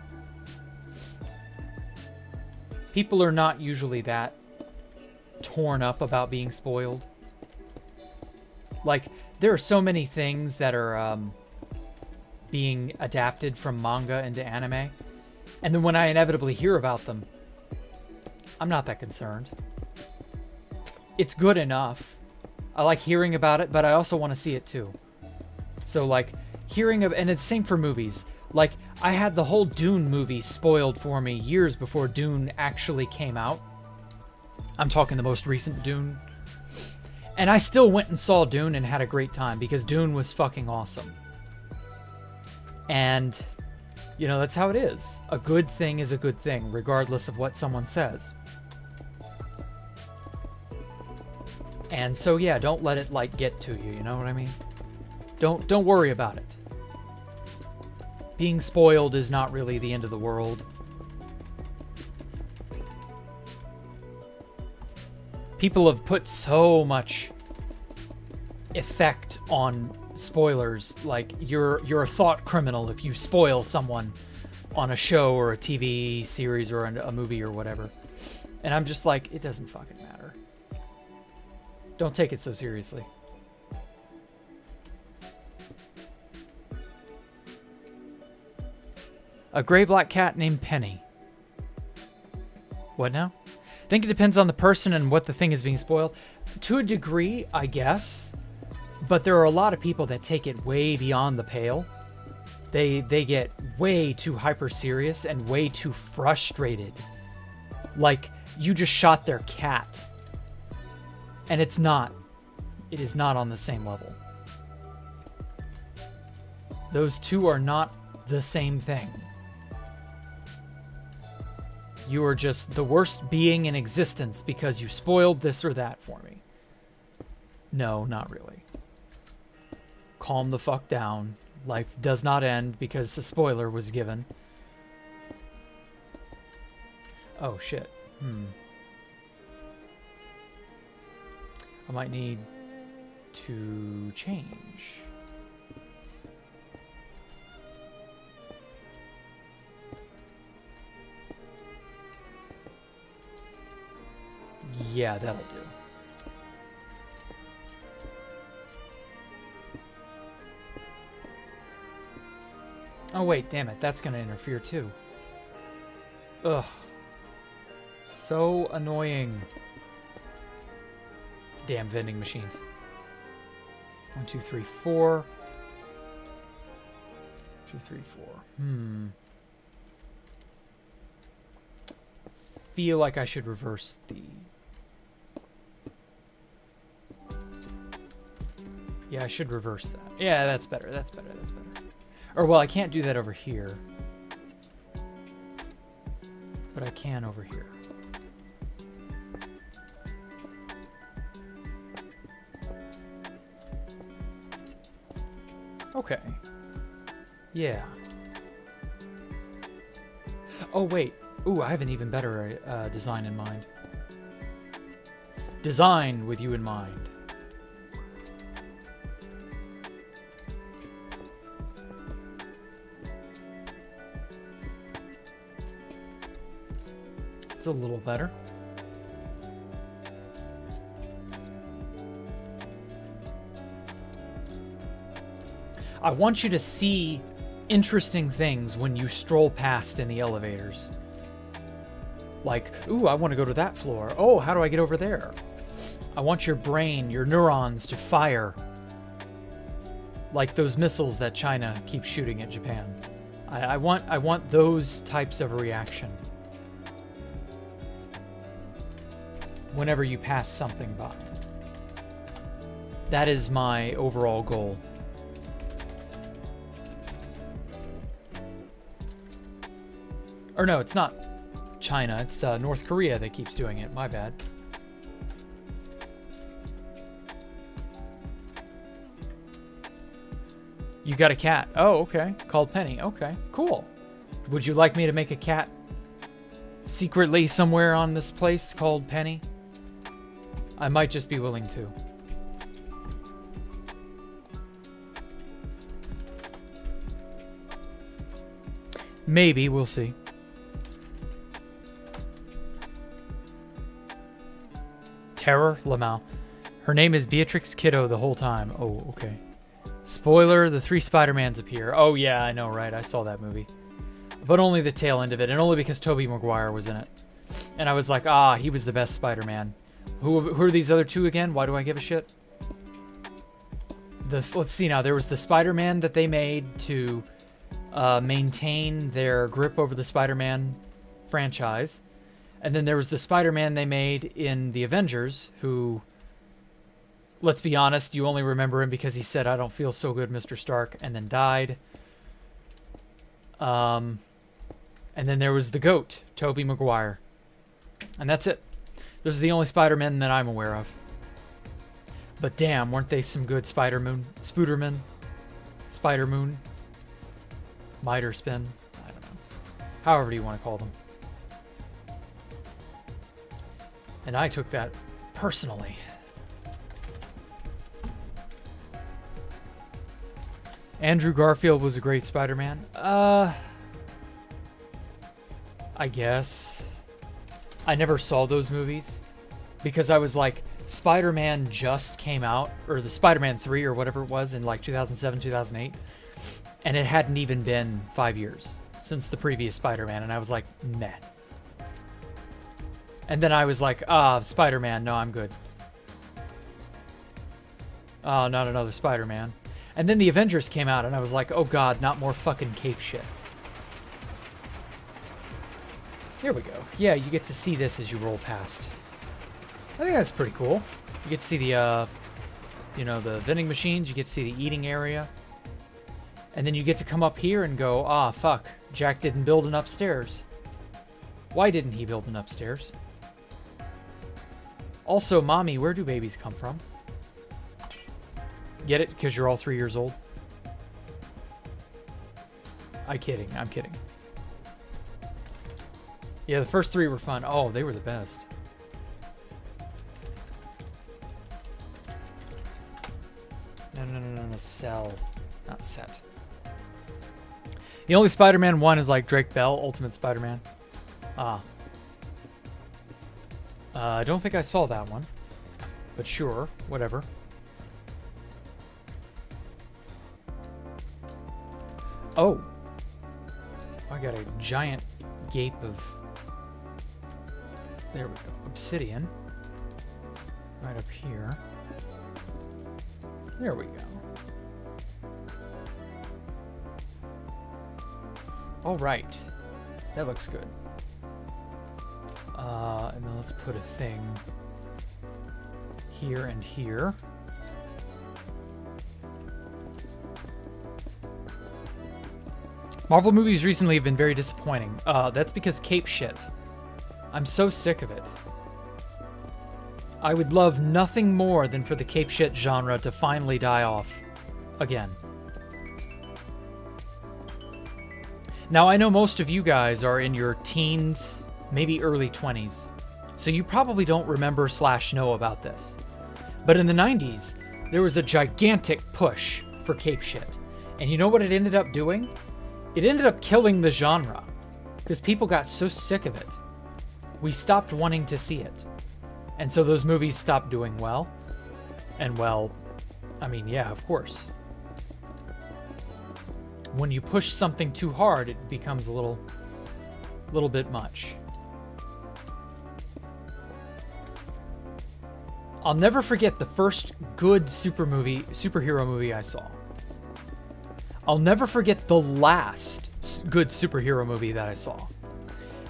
People are not usually that torn up about being spoiled. Like, there are so many things that are being adapted from manga into anime, and then when I inevitably hear about them, I'm not that concerned. It's good enough. I like hearing about it, but I also want to see it too. So, like, hearing of, and it's the same for movies. Like, I had the whole Dune movie spoiled for me years before Dune actually came out. I'm talking the most recent Dune. And I still went and saw Dune and had a great time, because Dune was fucking awesome. And, you know, that's how it is. A good thing is a good thing, regardless of what someone says. And so, yeah, don't let it, like, get to you, you know what I mean? Don't worry about it. Being spoiled is not really the end of the world. People have put so much effect on spoilers. Like, you're a thought criminal if you spoil someone on a show or a TV series or a movie or whatever. And I'm just like, it doesn't fucking matter. Don't take it so seriously. A gray black cat named Penny. What now? I think it depends on the person and what the thing is being spoiled. To a degree, I guess. But there are a lot of people that take it way beyond the pale. They get way too hyper serious and way too frustrated. Like, you just shot their cat. And it's not. It is not on the same level. Those two are not the same thing. You are just the worst being in existence because you spoiled this or that for me. No, not really. Calm the fuck down. Life does not end because a spoiler was given. Oh, shit. I might need to change. Yeah, that'll do. Oh, wait, damn it. That's going to interfere, too. Ugh. So annoying. Damn vending machines. 1, 2, 3, 4. 2, 3, 4. Feel like I should reverse the... Yeah, I should reverse that. Yeah, that's better. That's better. That's better. Or, well, I can't do that over here. But I can over here. Okay. Yeah. Oh, wait. Ooh, I have an even better design in mind. Design with you in mind. It's a little better. I want you to see interesting things when you stroll past in the elevators. Like, ooh, I want to go to that floor. Oh, how do I get over there? I want your brain, your neurons to fire. Like those missiles that China keeps shooting at Japan. I want those types of reaction. Whenever you pass something by. That is my overall goal. Or no, it's not China. It's North Korea that keeps doing it. My bad. You got a cat. Oh, okay. Called Penny. Okay, cool. Would you like me to make a cat secretly somewhere on this place called Penny? I might just be willing to. Maybe, we'll see. Terror? Lamau. Her name is Beatrix Kiddo the whole time. Oh, okay. Spoiler, the 3 Spider-Mans appear. Oh, yeah, I know, right? I saw that movie. But only the tail end of it, and only because Tobey Maguire was in it. And I was like, ah, he was the best Spider-Man. Who are these other 2 again? Why do I give a shit? Let's see now. There was the Spider-Man that they made to maintain their grip over the Spider-Man franchise. And then there was the Spider-Man they made in the Avengers, who, let's be honest, you only remember him because he said, "I don't feel so good, Mr. Stark," and then died. And then there was the GOAT, Tobey Maguire. And that's it. Those are the only Spider-Men that I'm aware of. But damn, weren't they some good Spider-Moon? Spooderman? Spider-Moon? Miter Spin? I don't know. However you want to call them. And I took that personally. Andrew Garfield was a great Spider-Man. I guess. I never saw those movies because I was like, Spider-Man just came out, or the Spider-Man 3 or whatever it was in like 2007, 2008. And it hadn't even been 5 years since the previous Spider-Man. And I was like, meh. And then I was like, Spider-Man, no, I'm good. Oh, not another Spider-Man. And then the Avengers came out, and I was like, oh god, not more fucking cape shit. Here we go. Yeah, you get to see this as you roll past. I think that's pretty cool. You get to see the, the vending machines. You get to see the eating area. And then you get to come up here and go, fuck, Jack didn't build an upstairs. Why didn't he build an upstairs? Also, Mommy, where do babies come from? Get it? Because you're all 3 years old? I'm kidding. Yeah, the first 3 were fun. Oh, they were the best. No. Cell. Not set. The only Spider-Man one is like Drake Bell, Ultimate Spider-Man. I don't think I saw that one. But sure, whatever. Oh. I got a giant gape of... There we go. Obsidian. Right up here. There we go. All right. That looks good. And then let's put a thing here and here. Marvel movies recently have been very disappointing. That's because cape shit. I'm so sick of it. I would love nothing more than for the cape shit genre to finally die off again. Now, I know most of you guys are in your teens, maybe early 20s, so you probably don't remember / know about this. But in the 90s, there was a gigantic push for cape shit. And you know what it ended up doing? It ended up killing the genre because people got so sick of it. We stopped wanting to see it. And so those movies stopped doing well. And well, I mean, yeah, of course. When you push something too hard, it becomes a little bit much. I'll never forget the first good superhero movie I saw. I'll never forget the last good superhero movie that I saw.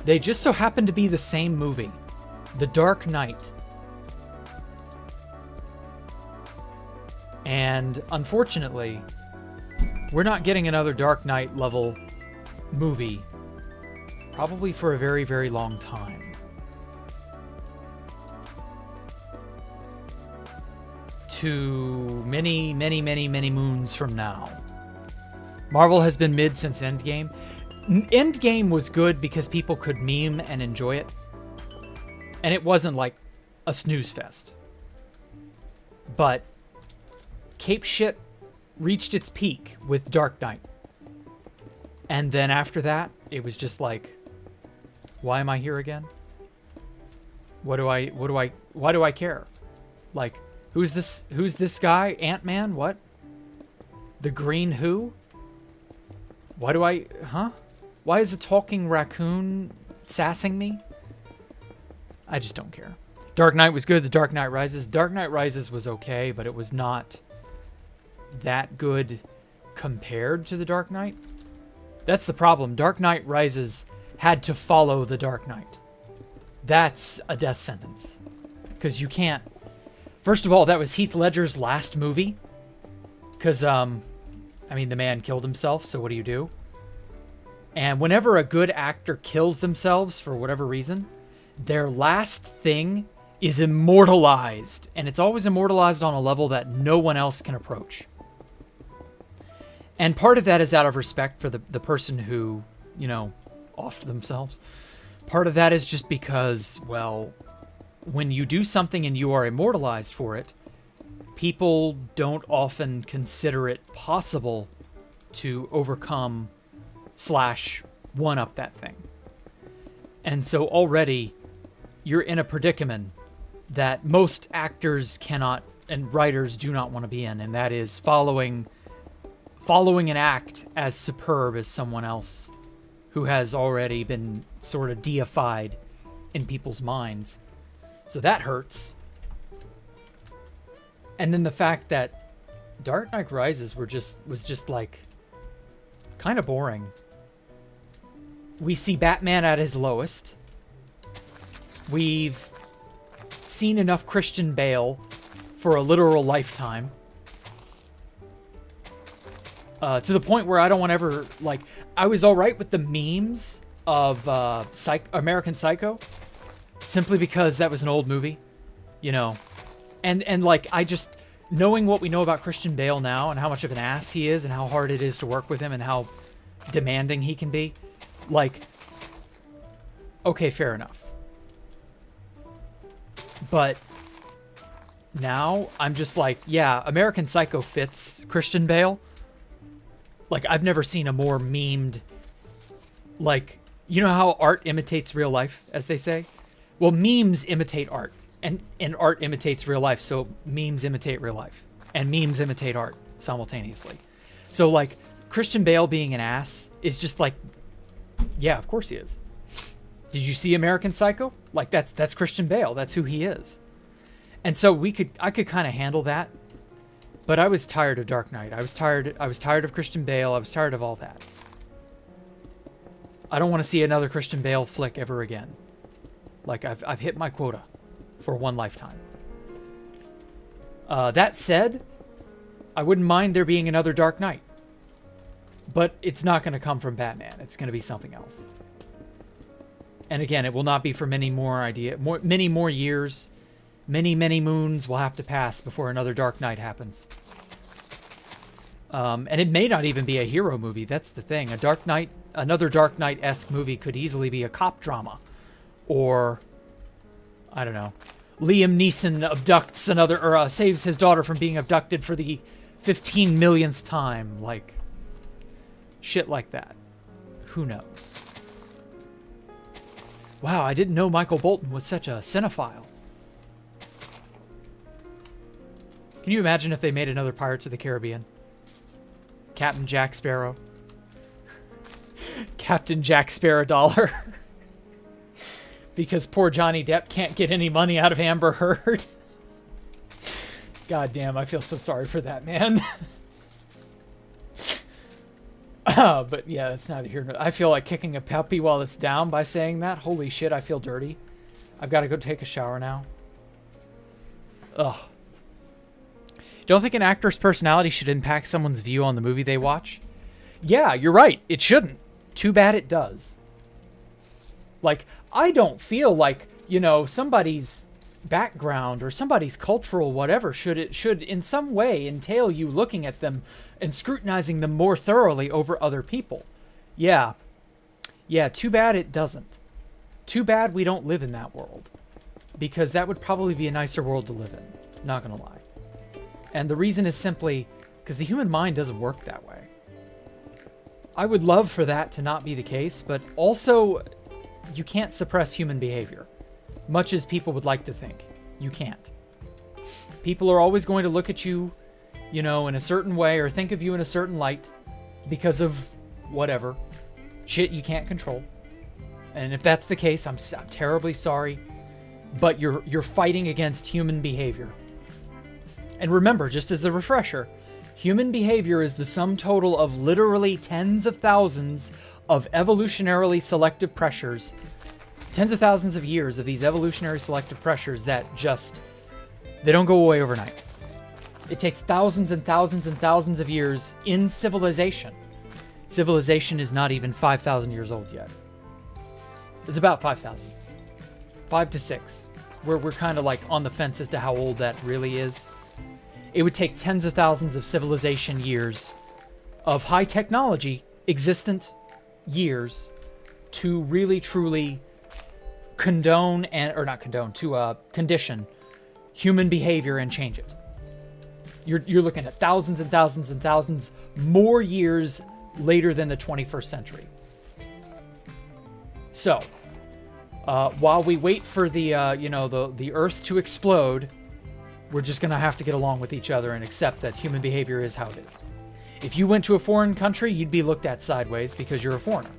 They just so happened to be the same movie. The Dark Knight. And unfortunately, we're not getting another Dark Knight level movie probably for a very, very long time. To many, many, many, many moons from now. Marvel has been mid since Endgame. Endgame was good because people could meme and enjoy it. And it wasn't like a snooze fest. But cape shit reached its peak with Dark Knight. And then after that, it was just like, why am I here again? Why do I care? Like, who's this guy? Ant-Man? What? The Green Who? Why is a talking raccoon sassing me? I just don't care. Dark Knight was good. The Dark Knight Rises. Dark Knight Rises was okay, but it was not that good compared to the Dark Knight. That's the problem. Dark Knight Rises had to follow the Dark Knight. That's a death sentence. Because you can't... First of all, that was Heath Ledger's last movie. Because, I mean, the man killed himself, so what do you do? And whenever a good actor kills themselves for whatever reason, their last thing is immortalized. And it's always immortalized on a level that no one else can approach. And part of that is out of respect for the person who, you know, offed themselves. Part of that is just because, well, when you do something and you are immortalized for it, people don't often consider it possible to overcome / one-up that thing. And so already you're in a predicament that most actors cannot and writers do not want to be in, and that is following an act as superb as someone else who has already been sort of deified in people's minds. So that hurts. And then the fact that Dark Knight Rises was just like kind of boring. We see Batman at his lowest. We've seen enough Christian Bale for a literal lifetime. To the point where I don't want to ever, like, I was all right with the memes of American Psycho, simply because that was an old movie, you know. And like, I just, knowing what we know about Christian Bale now and how much of an ass he is and how hard it is to work with him and how demanding he can be, like, okay, fair enough. But now I'm just like, yeah, American Psycho fits Christian Bale. Like, I've never seen a more memed, like, you know how art imitates real life, as they say? Well, memes imitate art, and art imitates real life, so memes imitate real life, and memes imitate art simultaneously. So, like, Christian Bale being an ass is just like, yeah, of course he is. Did you see American Psycho? Like, that's Christian Bale. That's who he is. And so I could kind of handle that, but I was tired of Dark Knight. I was tired of Christian Bale. I was tired of all that. I don't want to see another Christian Bale flick ever again. Like, I've hit my quota for one lifetime. That said, I wouldn't mind there being another Dark Knight. But it's not going to come from Batman. It's going to be something else. And again, it will not be for many more years. Many moons will have to pass before another Dark Knight happens. And it may not even be a hero movie. That's the thing. Another Dark Knight-esque movie could easily be a cop drama. Or, I don't know, Liam Neeson abducts saves his daughter from being abducted for the 15 millionth time. Like, shit like that. Who knows? Wow, I didn't know Michael Bolton was such a cinephile. Can you imagine if they made another Pirates of the Caribbean? Captain Jack Sparrow. Captain Jack Sparrow dollar. Because poor Johnny Depp can't get any money out of Amber Heard. God damn, I feel so sorry for that man. But yeah, that's neither here nor there. I feel like kicking a puppy while it's down by saying that. Holy shit, I feel dirty. I've got to go take a shower now. Ugh. Don't think an actor's personality should impact someone's view on the movie they watch? Yeah, you're right. It shouldn't. Too bad it does. Like, I don't feel like, somebody's background or somebody's cultural whatever should in some way entail you looking at them and scrutinizing them more thoroughly over other people. Yeah, too bad it doesn't. Too bad we don't live in that world. Because that would probably be a nicer world to live in. Not gonna lie. And the reason is simply because the human mind doesn't work that way. I would love for that to not be the case, but also you can't suppress human behavior. Much as people would like to think. You can't. People are always going to look at you, in a certain way or think of you in a certain light because of whatever. Shit you can't control. And if that's the case, I'm terribly sorry. But you're fighting against human behavior. And remember, just as a refresher, human behavior is the sum total of literally tens of thousands of evolutionarily selective pressures, tens of thousands of years of these evolutionary selective pressures that they don't go away overnight. It takes thousands and thousands and thousands of years in civilization. Civilization is not even 5,000 years old yet. It's about 5,000. 5 to 6. We're kind of like on the fence as to how old that really is. It would take tens of thousands of civilization years of high technology, existent years, to really truly condition human behavior and change it. You're looking at thousands and thousands and thousands more years later than the 21st century. So, while we wait for the Earth to explode, we're just going to have to get along with each other and accept that human behavior is how it is. If you went to a foreign country, you'd be looked at sideways because you're a foreigner.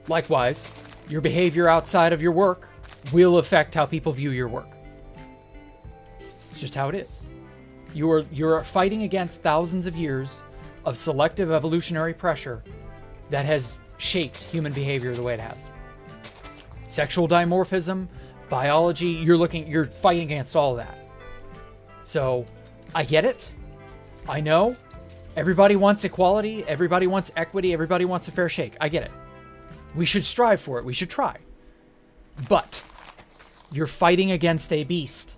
Likewise, your behavior outside of your work will affect how people view your work. It's just how it is. You're fighting against thousands of years of selective evolutionary pressure that has shaped human behavior the way it has. Sexual dimorphism, biology, you're fighting against all of that. So, I get it. I know. Everybody wants equality. Everybody wants equity. Everybody wants a fair shake. I get it. We should strive for it. We should try. But you're fighting against a beast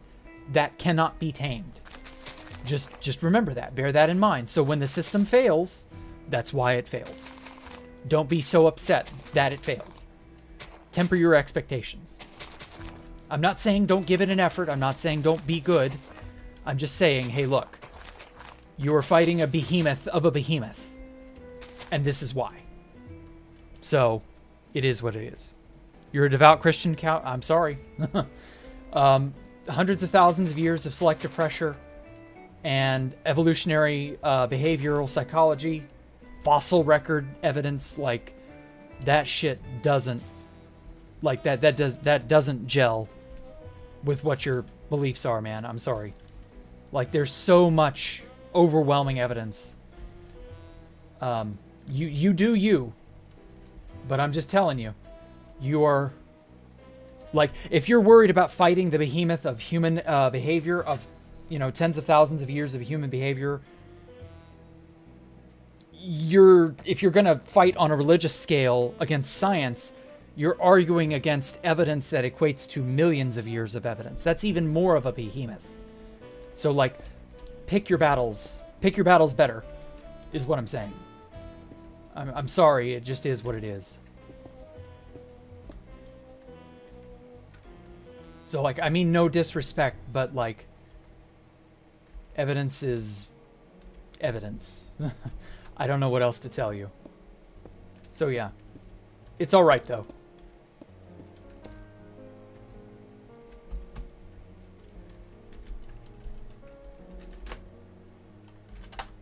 that cannot be tamed. Just remember that. Bear that in mind. So when the system fails, that's why it failed. Don't be so upset that it failed. Temper your expectations. I'm not saying don't give it an effort. I'm not saying don't be good. I'm just saying, hey, look, you are fighting a behemoth of a behemoth. And this is why. So, it is what it is. You're a devout Christian cow. I'm sorry. Hundreds of thousands of years of selective pressure and evolutionary behavioral psychology, fossil record evidence, like that shit doesn't, like that doesn't gel with what your beliefs are, man. I'm sorry. Like, there's so much overwhelming evidence. You do you, but I'm just telling you, you're like, if you're worried about fighting the behemoth of human behavior, of, you know, tens of thousands of years of human behavior, if you're going to fight on a religious scale against science, you're arguing against evidence that equates to millions of years of evidence. That's even more of a behemoth. So, like, pick your battles. Pick your battles better, is what I'm saying. I'm sorry, it just is what it is. So, like, I mean no disrespect, but, like, evidence is evidence. I don't know what else to tell you. So, yeah. It's alright, though.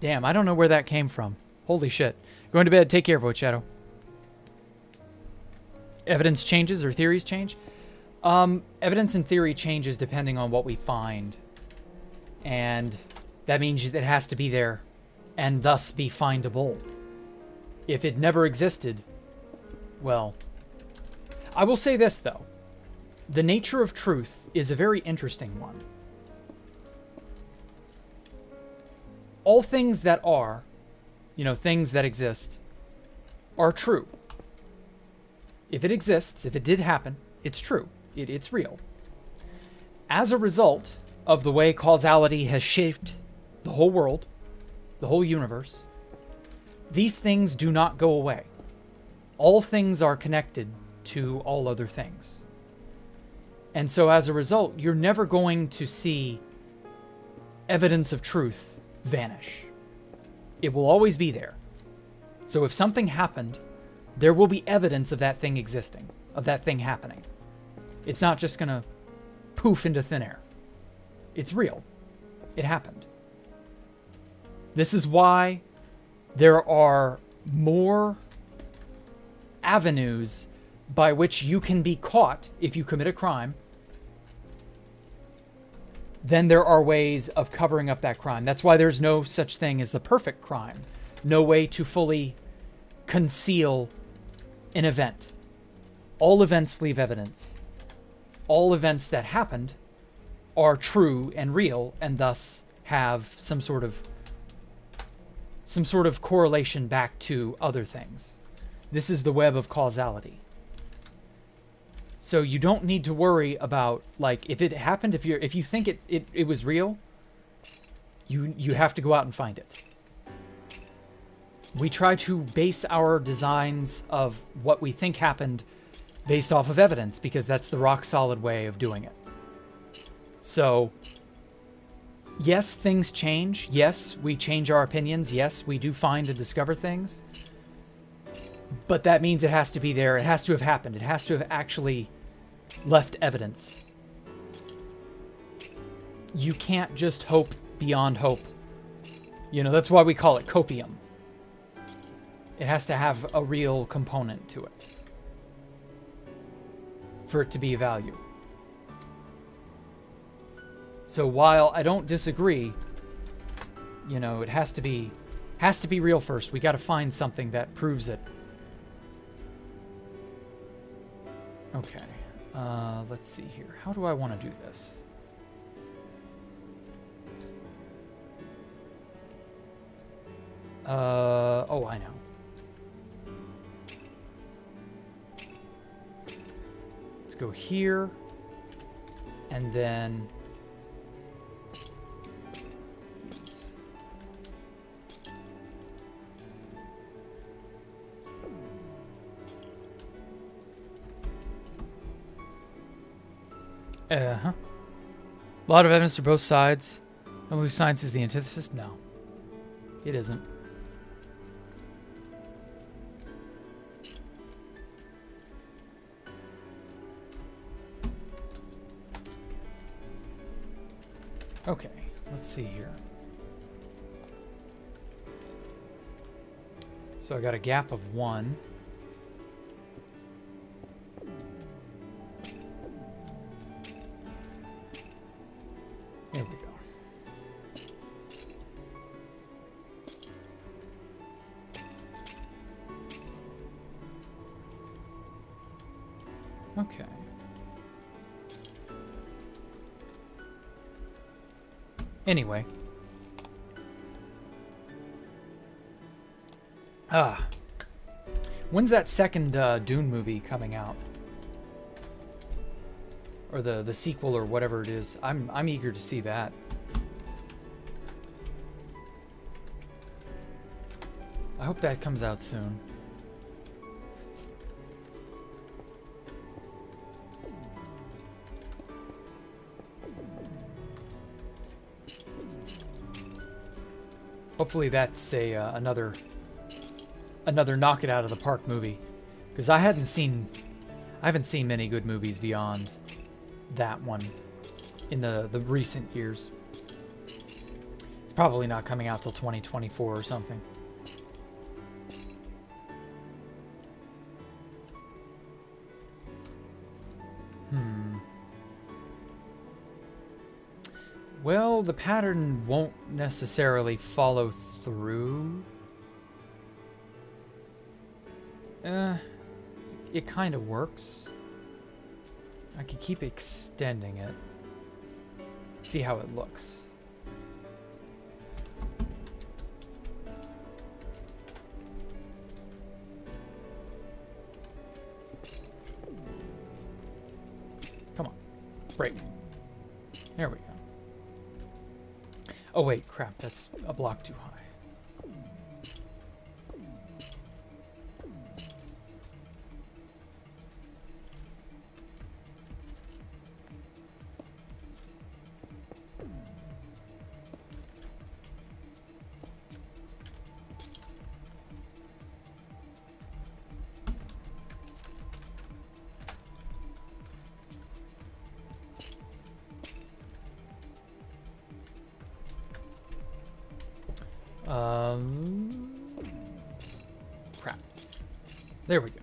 Damn, I don't know where that came from. Holy shit. Going to bed. Take care, Void Shadow. Evidence changes or theories change? Evidence and theory changes depending on what we find. And that means it has to be there and thus be findable. If it never existed, well... I will say this, though. The nature of truth is a very interesting one. All things that are, you know, things that exist, are true. If it exists, if it did happen, it's true. It's real. As a result of the way causality has shaped the whole world, the whole universe, these things do not go away. All things are connected to all other things. And so as a result, you're never going to see evidence of truth vanish. It will always be there. So if something happened, there will be evidence of that thing existing, of that thing happening. It's not just gonna poof into thin air. It's real. It happened. This is why there are more avenues by which you can be caught if you commit a crime then there are ways of covering up that crime. That's why there's no such thing as the perfect crime. No way to fully conceal an event. All events leave evidence. All events that happened are true and real, and thus have some sort of correlation back to other things. This is the web of causality. So you don't need to worry about, like, if it happened, if you think it was real, you have to go out and find it. We try to base our designs of what we think happened based off of evidence, because that's the rock solid way of doing it. So, yes, things change. Yes, we change our opinions. Yes, we do find and discover things. But that means it has to be there. It has to have happened. It has to have actually left evidence. You can't just hope beyond hope. You know, that's why we call it copium. It has to have a real component to it for it to be of value. So while I don't disagree, you know, it has to be real first. We got to find something that proves it. Okay. Let's see here. How do I want to do this? Oh, I know. Let's go here. And then... A lot of evidence for both sides. Don't believe science is the antithesis? No. It isn't. Okay, let's see here. So I got a gap of 1. There we go. Okay. Anyway. When's that second Dune movie coming out? Or the sequel or whatever it is. I'm eager to see that. I hope that comes out soon. Hopefully that's another knock it out of the park movie, because I haven't seen many good movies beyond that one in the recent years. It's probably not coming out till 2024 or something. Well, the pattern won't necessarily follow through. It kind of works. I could keep extending it. See how it looks. Come on. Break. There we go. Oh wait, crap, that's a block too high. Crap. There we go.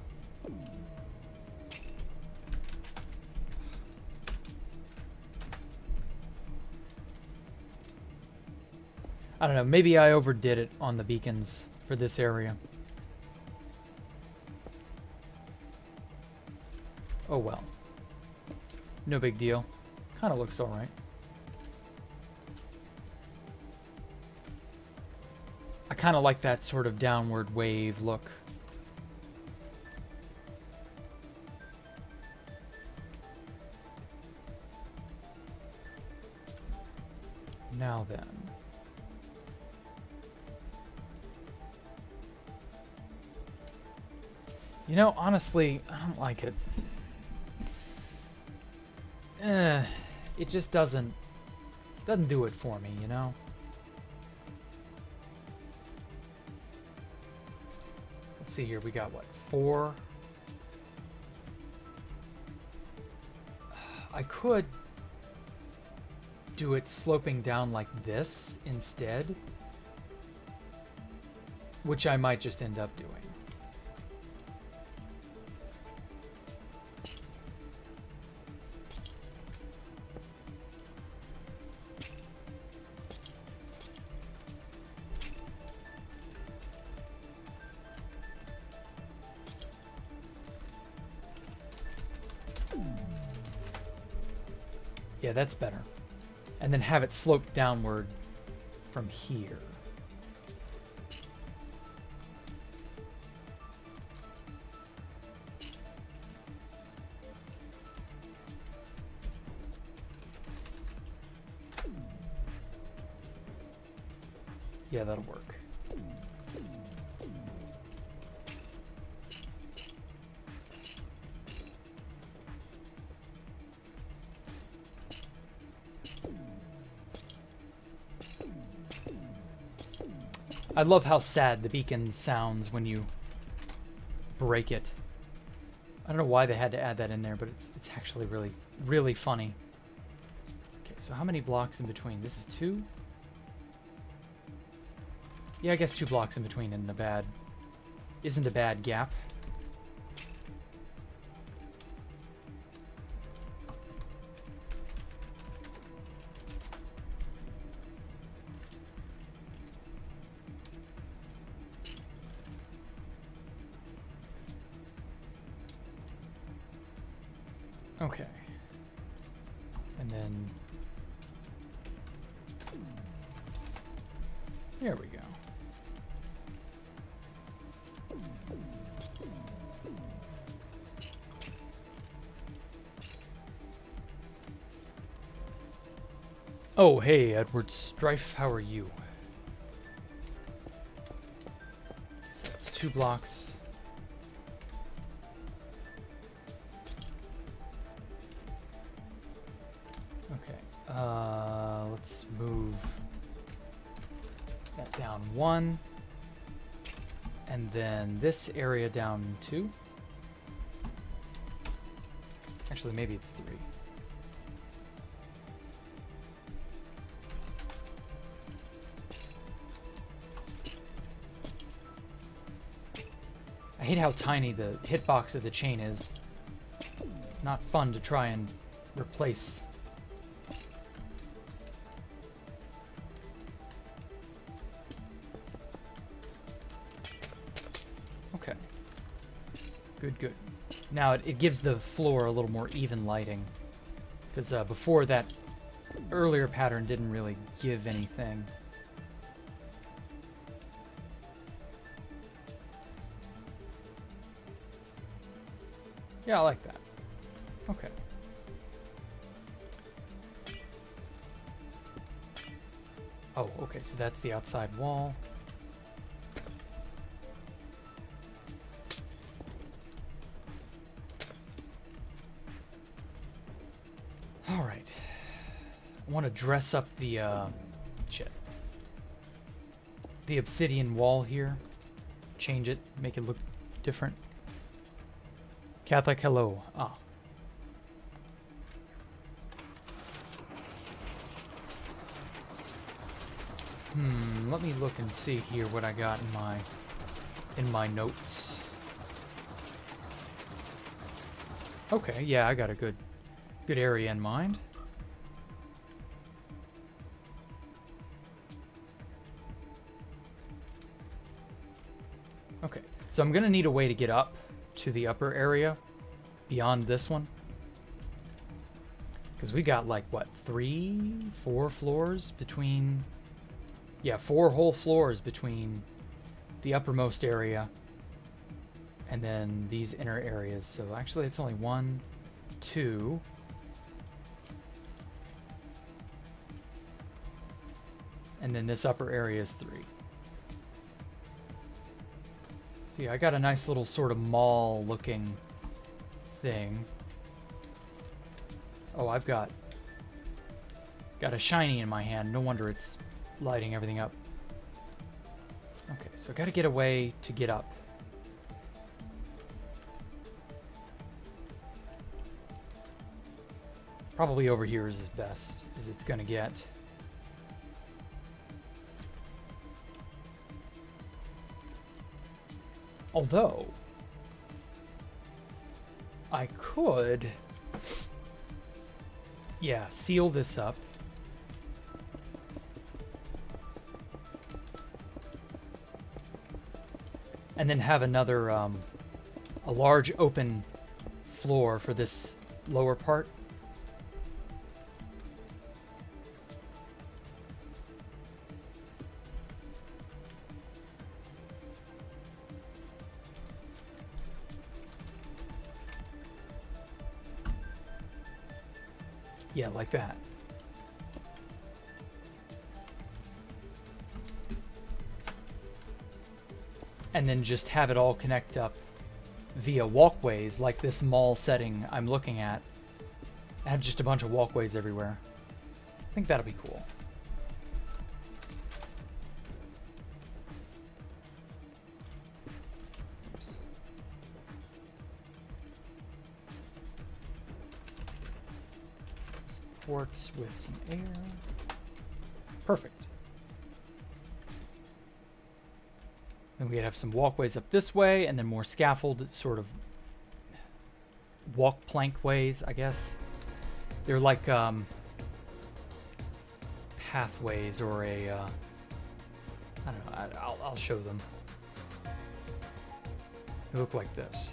I don't know, maybe I overdid it on the beacons for this area. Oh well. No big deal. Kind of looks alright. I kind of like that sort of downward wave look. Now then. You know, honestly, I don't like it. It just doesn't do it for me, you know? Let's see here, we got what, 4? I could do it sloping down like this instead, which I might just end up doing. Yeah, that's better. And then have it slope downward from here. Yeah, that'll work. I love how sad the beacon sounds when you break it. I don't know why they had to add that in there, but it's actually really, really funny. Okay, so how many blocks in between? This is 2? Yeah, I guess 2 blocks in between isn't a bad gap. Okay. And then there we go. Oh, hey, Edward Strife, how are you? So that's 2 blocks. Okay, let's move that down 1. And then this area down 2. Actually, maybe it's 3. I hate how tiny the hitbox of the chain is. Not fun to try and replace. Okay. Good, good. Now it gives the floor a little more even lighting. Because before that earlier pattern didn't really give anything. Yeah, I like that. Okay. Oh, okay, so that's the outside wall. All right. I want to dress up the, the obsidian wall here. Change it, make it look different. Catholic, hello. Ah. Let me look and see here what I got in my notes. Okay, yeah, I got a good area in mind. Okay, so I'm gonna need a way to get up to the upper area beyond this one, because we got like what, 4 floors between, yeah, 4 whole floors between the uppermost area and then these inner areas. So actually it's only 1, 2, and then this upper area is 3. So yeah, I got a nice little sort of mall looking thing. Oh, I've got a shiny in my hand. No wonder it's lighting everything up. Okay, so I gotta get a way to get up. Probably over here is as best as it's gonna get. Although, I could, yeah, seal this up. And then have another, a large open floor for this lower part. Yeah, like that. And then just have it all connect up via walkways like this mall setting I'm looking at. I have just a bunch of walkways everywhere. I think that'll be cool. Oops. ports with some air. Perfect. Then we have some walkways up this way, and then more scaffold sort of walk plank ways, I guess. They're like pathways or a I don't know. I'll show them. They look like this.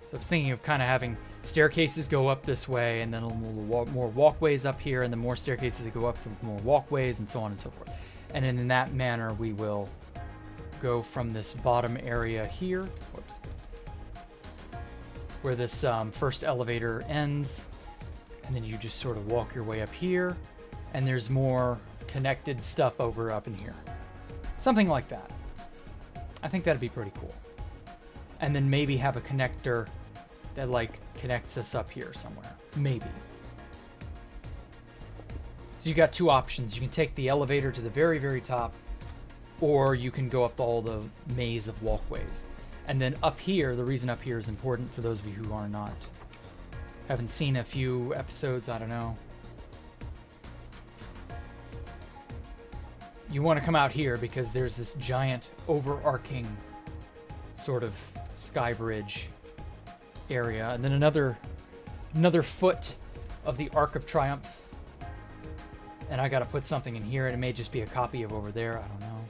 So I was thinking of kind of having staircases go up this way, and then more walkways up here, and then more staircases that go up with more walkways, and so on and so forth. And then in that manner, we will go from this bottom area here, whoops, where this first elevator ends, and then you just sort of walk your way up here, and there's more connected stuff over up in here. Something like that. I think that'd be pretty cool. And then maybe have a connector that like connects us up here somewhere. Maybe. So you got two options. You can take the elevator to the very, very top, or you can go up all the maze of walkways. And then up here, the reason up here is important for those of you who are not, haven't seen a few episodes, I don't know. You want to come out here because there's this giant overarching sort of sky bridge area, and then another foot of the Arc of Triumph. And I gotta put something in here, and it may just be a copy of over there, I don't know.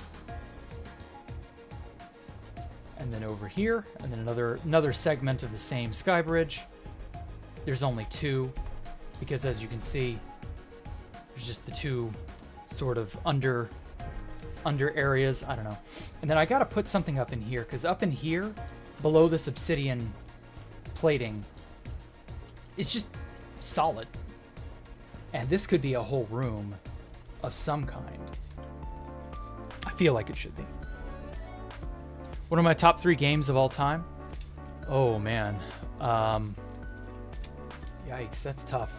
And then over here, and then another segment of the same sky bridge. There's only two, because as you can see, there's just the two sort of under areas, I don't know. And then I gotta put something up in here, because up in here, below this obsidian plating, it's just solid. And this could be a whole room of some kind. I feel like it should be. One of my top 3 games of all time? Oh, man. Yikes, that's tough.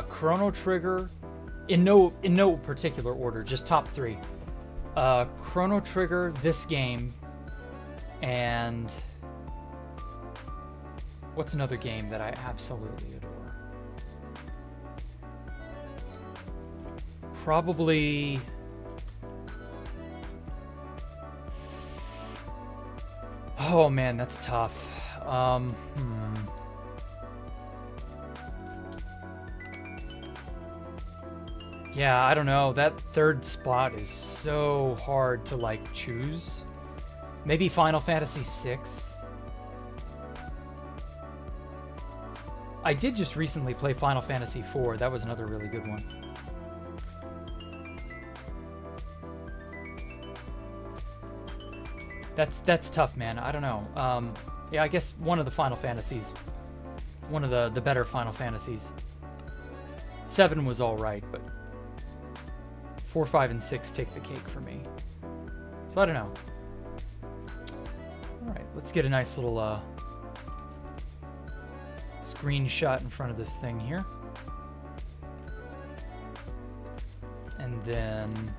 Chrono Trigger, in no particular order, just top 3. Chrono Trigger, this game, and what's another game that I absolutely adore? Probably oh man, that's tough. Yeah, I don't know. That third spot is so hard to like choose. Maybe Final Fantasy VI. I did just recently play Final Fantasy IV. That was another really good one. That's tough, man. I don't know. Yeah, I guess one of the Final Fantasies, one of the better Final Fantasies. 7 was all right, but 4, 5, and 6 take the cake for me. So I don't know. All right, let's get a nice little screenshot in front of this thing here, and then.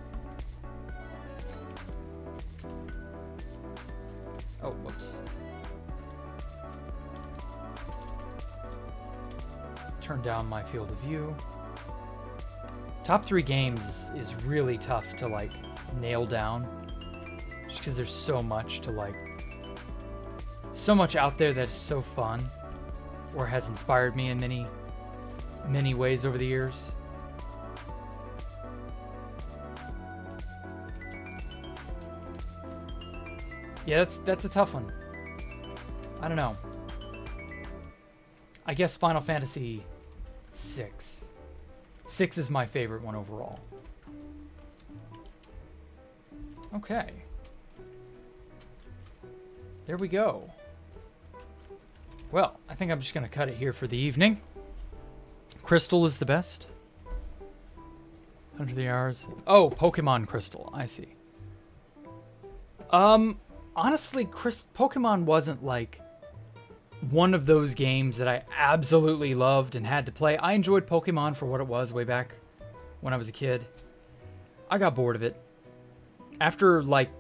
Oh, whoops. Turn down my field of view. Top 3 games is really tough to like nail down, just because there's so much to like, so much out there that's so fun, or has inspired me in many ways over the years. Yeah, that's a tough one. I don't know. I guess Final Fantasy VI. 6 is my favorite one overall. Okay. There we go. Well, I think I'm just going to cut it here for the evening. Crystal is the best. 100 the hours. Oh, Pokemon Crystal. I see. Honestly, Pokemon wasn't like one of those games that I absolutely loved and had to play. I enjoyed Pokemon for what it was way back when I was a kid. I got bored of it. After like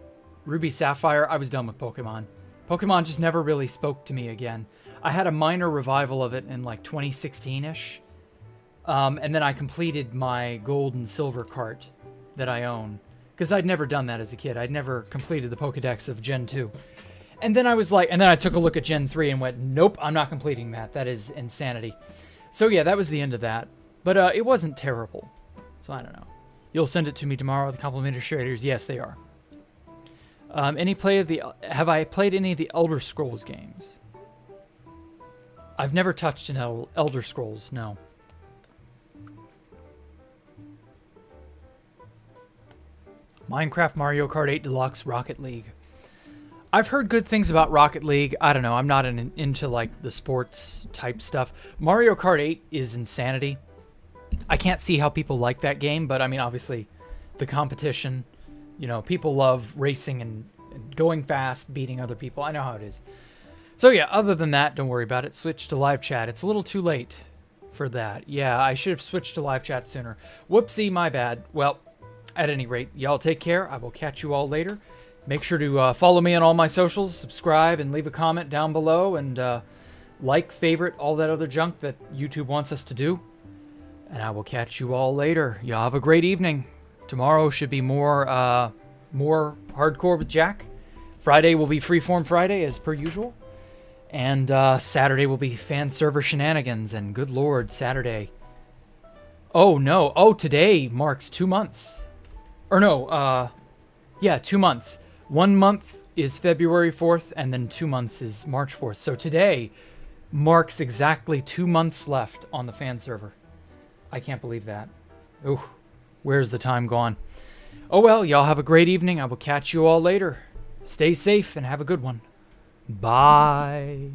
Ruby Sapphire, I was done with Pokemon. Pokemon just never really spoke to me again. I had a minor revival of it in like 2016-ish. And then I completed my gold and silver cart that I own. Because I'd never done that as a kid. I'd never completed the Pokedex of Gen 2. And then I was like, and then I took a look at Gen 3 and went, nope, I'm not completing that. That is insanity. So yeah, that was the end of that. But it wasn't terrible. So I don't know. You'll send it to me tomorrow with the complimentary shaders. Yes, they are. Have I played any of the Elder Scrolls games? I've never touched an Elder Scrolls, no. Minecraft, Mario Kart 8 Deluxe, Rocket League. I've heard good things about Rocket League. I don't know. I'm not into like the sports type stuff. Mario Kart 8 is insanity. I can't see how people like that game, but I mean, obviously, the competition. You know, people love racing and going fast, beating other people. I know how it is. So yeah, other than that, don't worry about it. Switch to live chat. It's a little too late for that. Yeah, I should have switched to live chat sooner. Whoopsie, my bad. Well, at any rate, y'all take care. I will catch you all later. Make sure to follow me on all my socials, subscribe, and leave a comment down below, and like, favorite, all that other junk that YouTube wants us to do. And I will catch you all later. Y'all have a great evening. Tomorrow should be more hardcore with Jack. Friday will be Freeform Friday, as per usual. And Saturday will be fan server shenanigans, and good lord, Saturday. Oh, no. Oh, today marks 2 months. Or no, yeah, 2 months. 1 month is February 4th, and then 2 months is March 4th. So today marks exactly 2 months left on the fan server. I can't believe that. Ooh, where's the time gone? Oh well, y'all have a great evening. I will catch you all later. Stay safe and have a good one. Bye.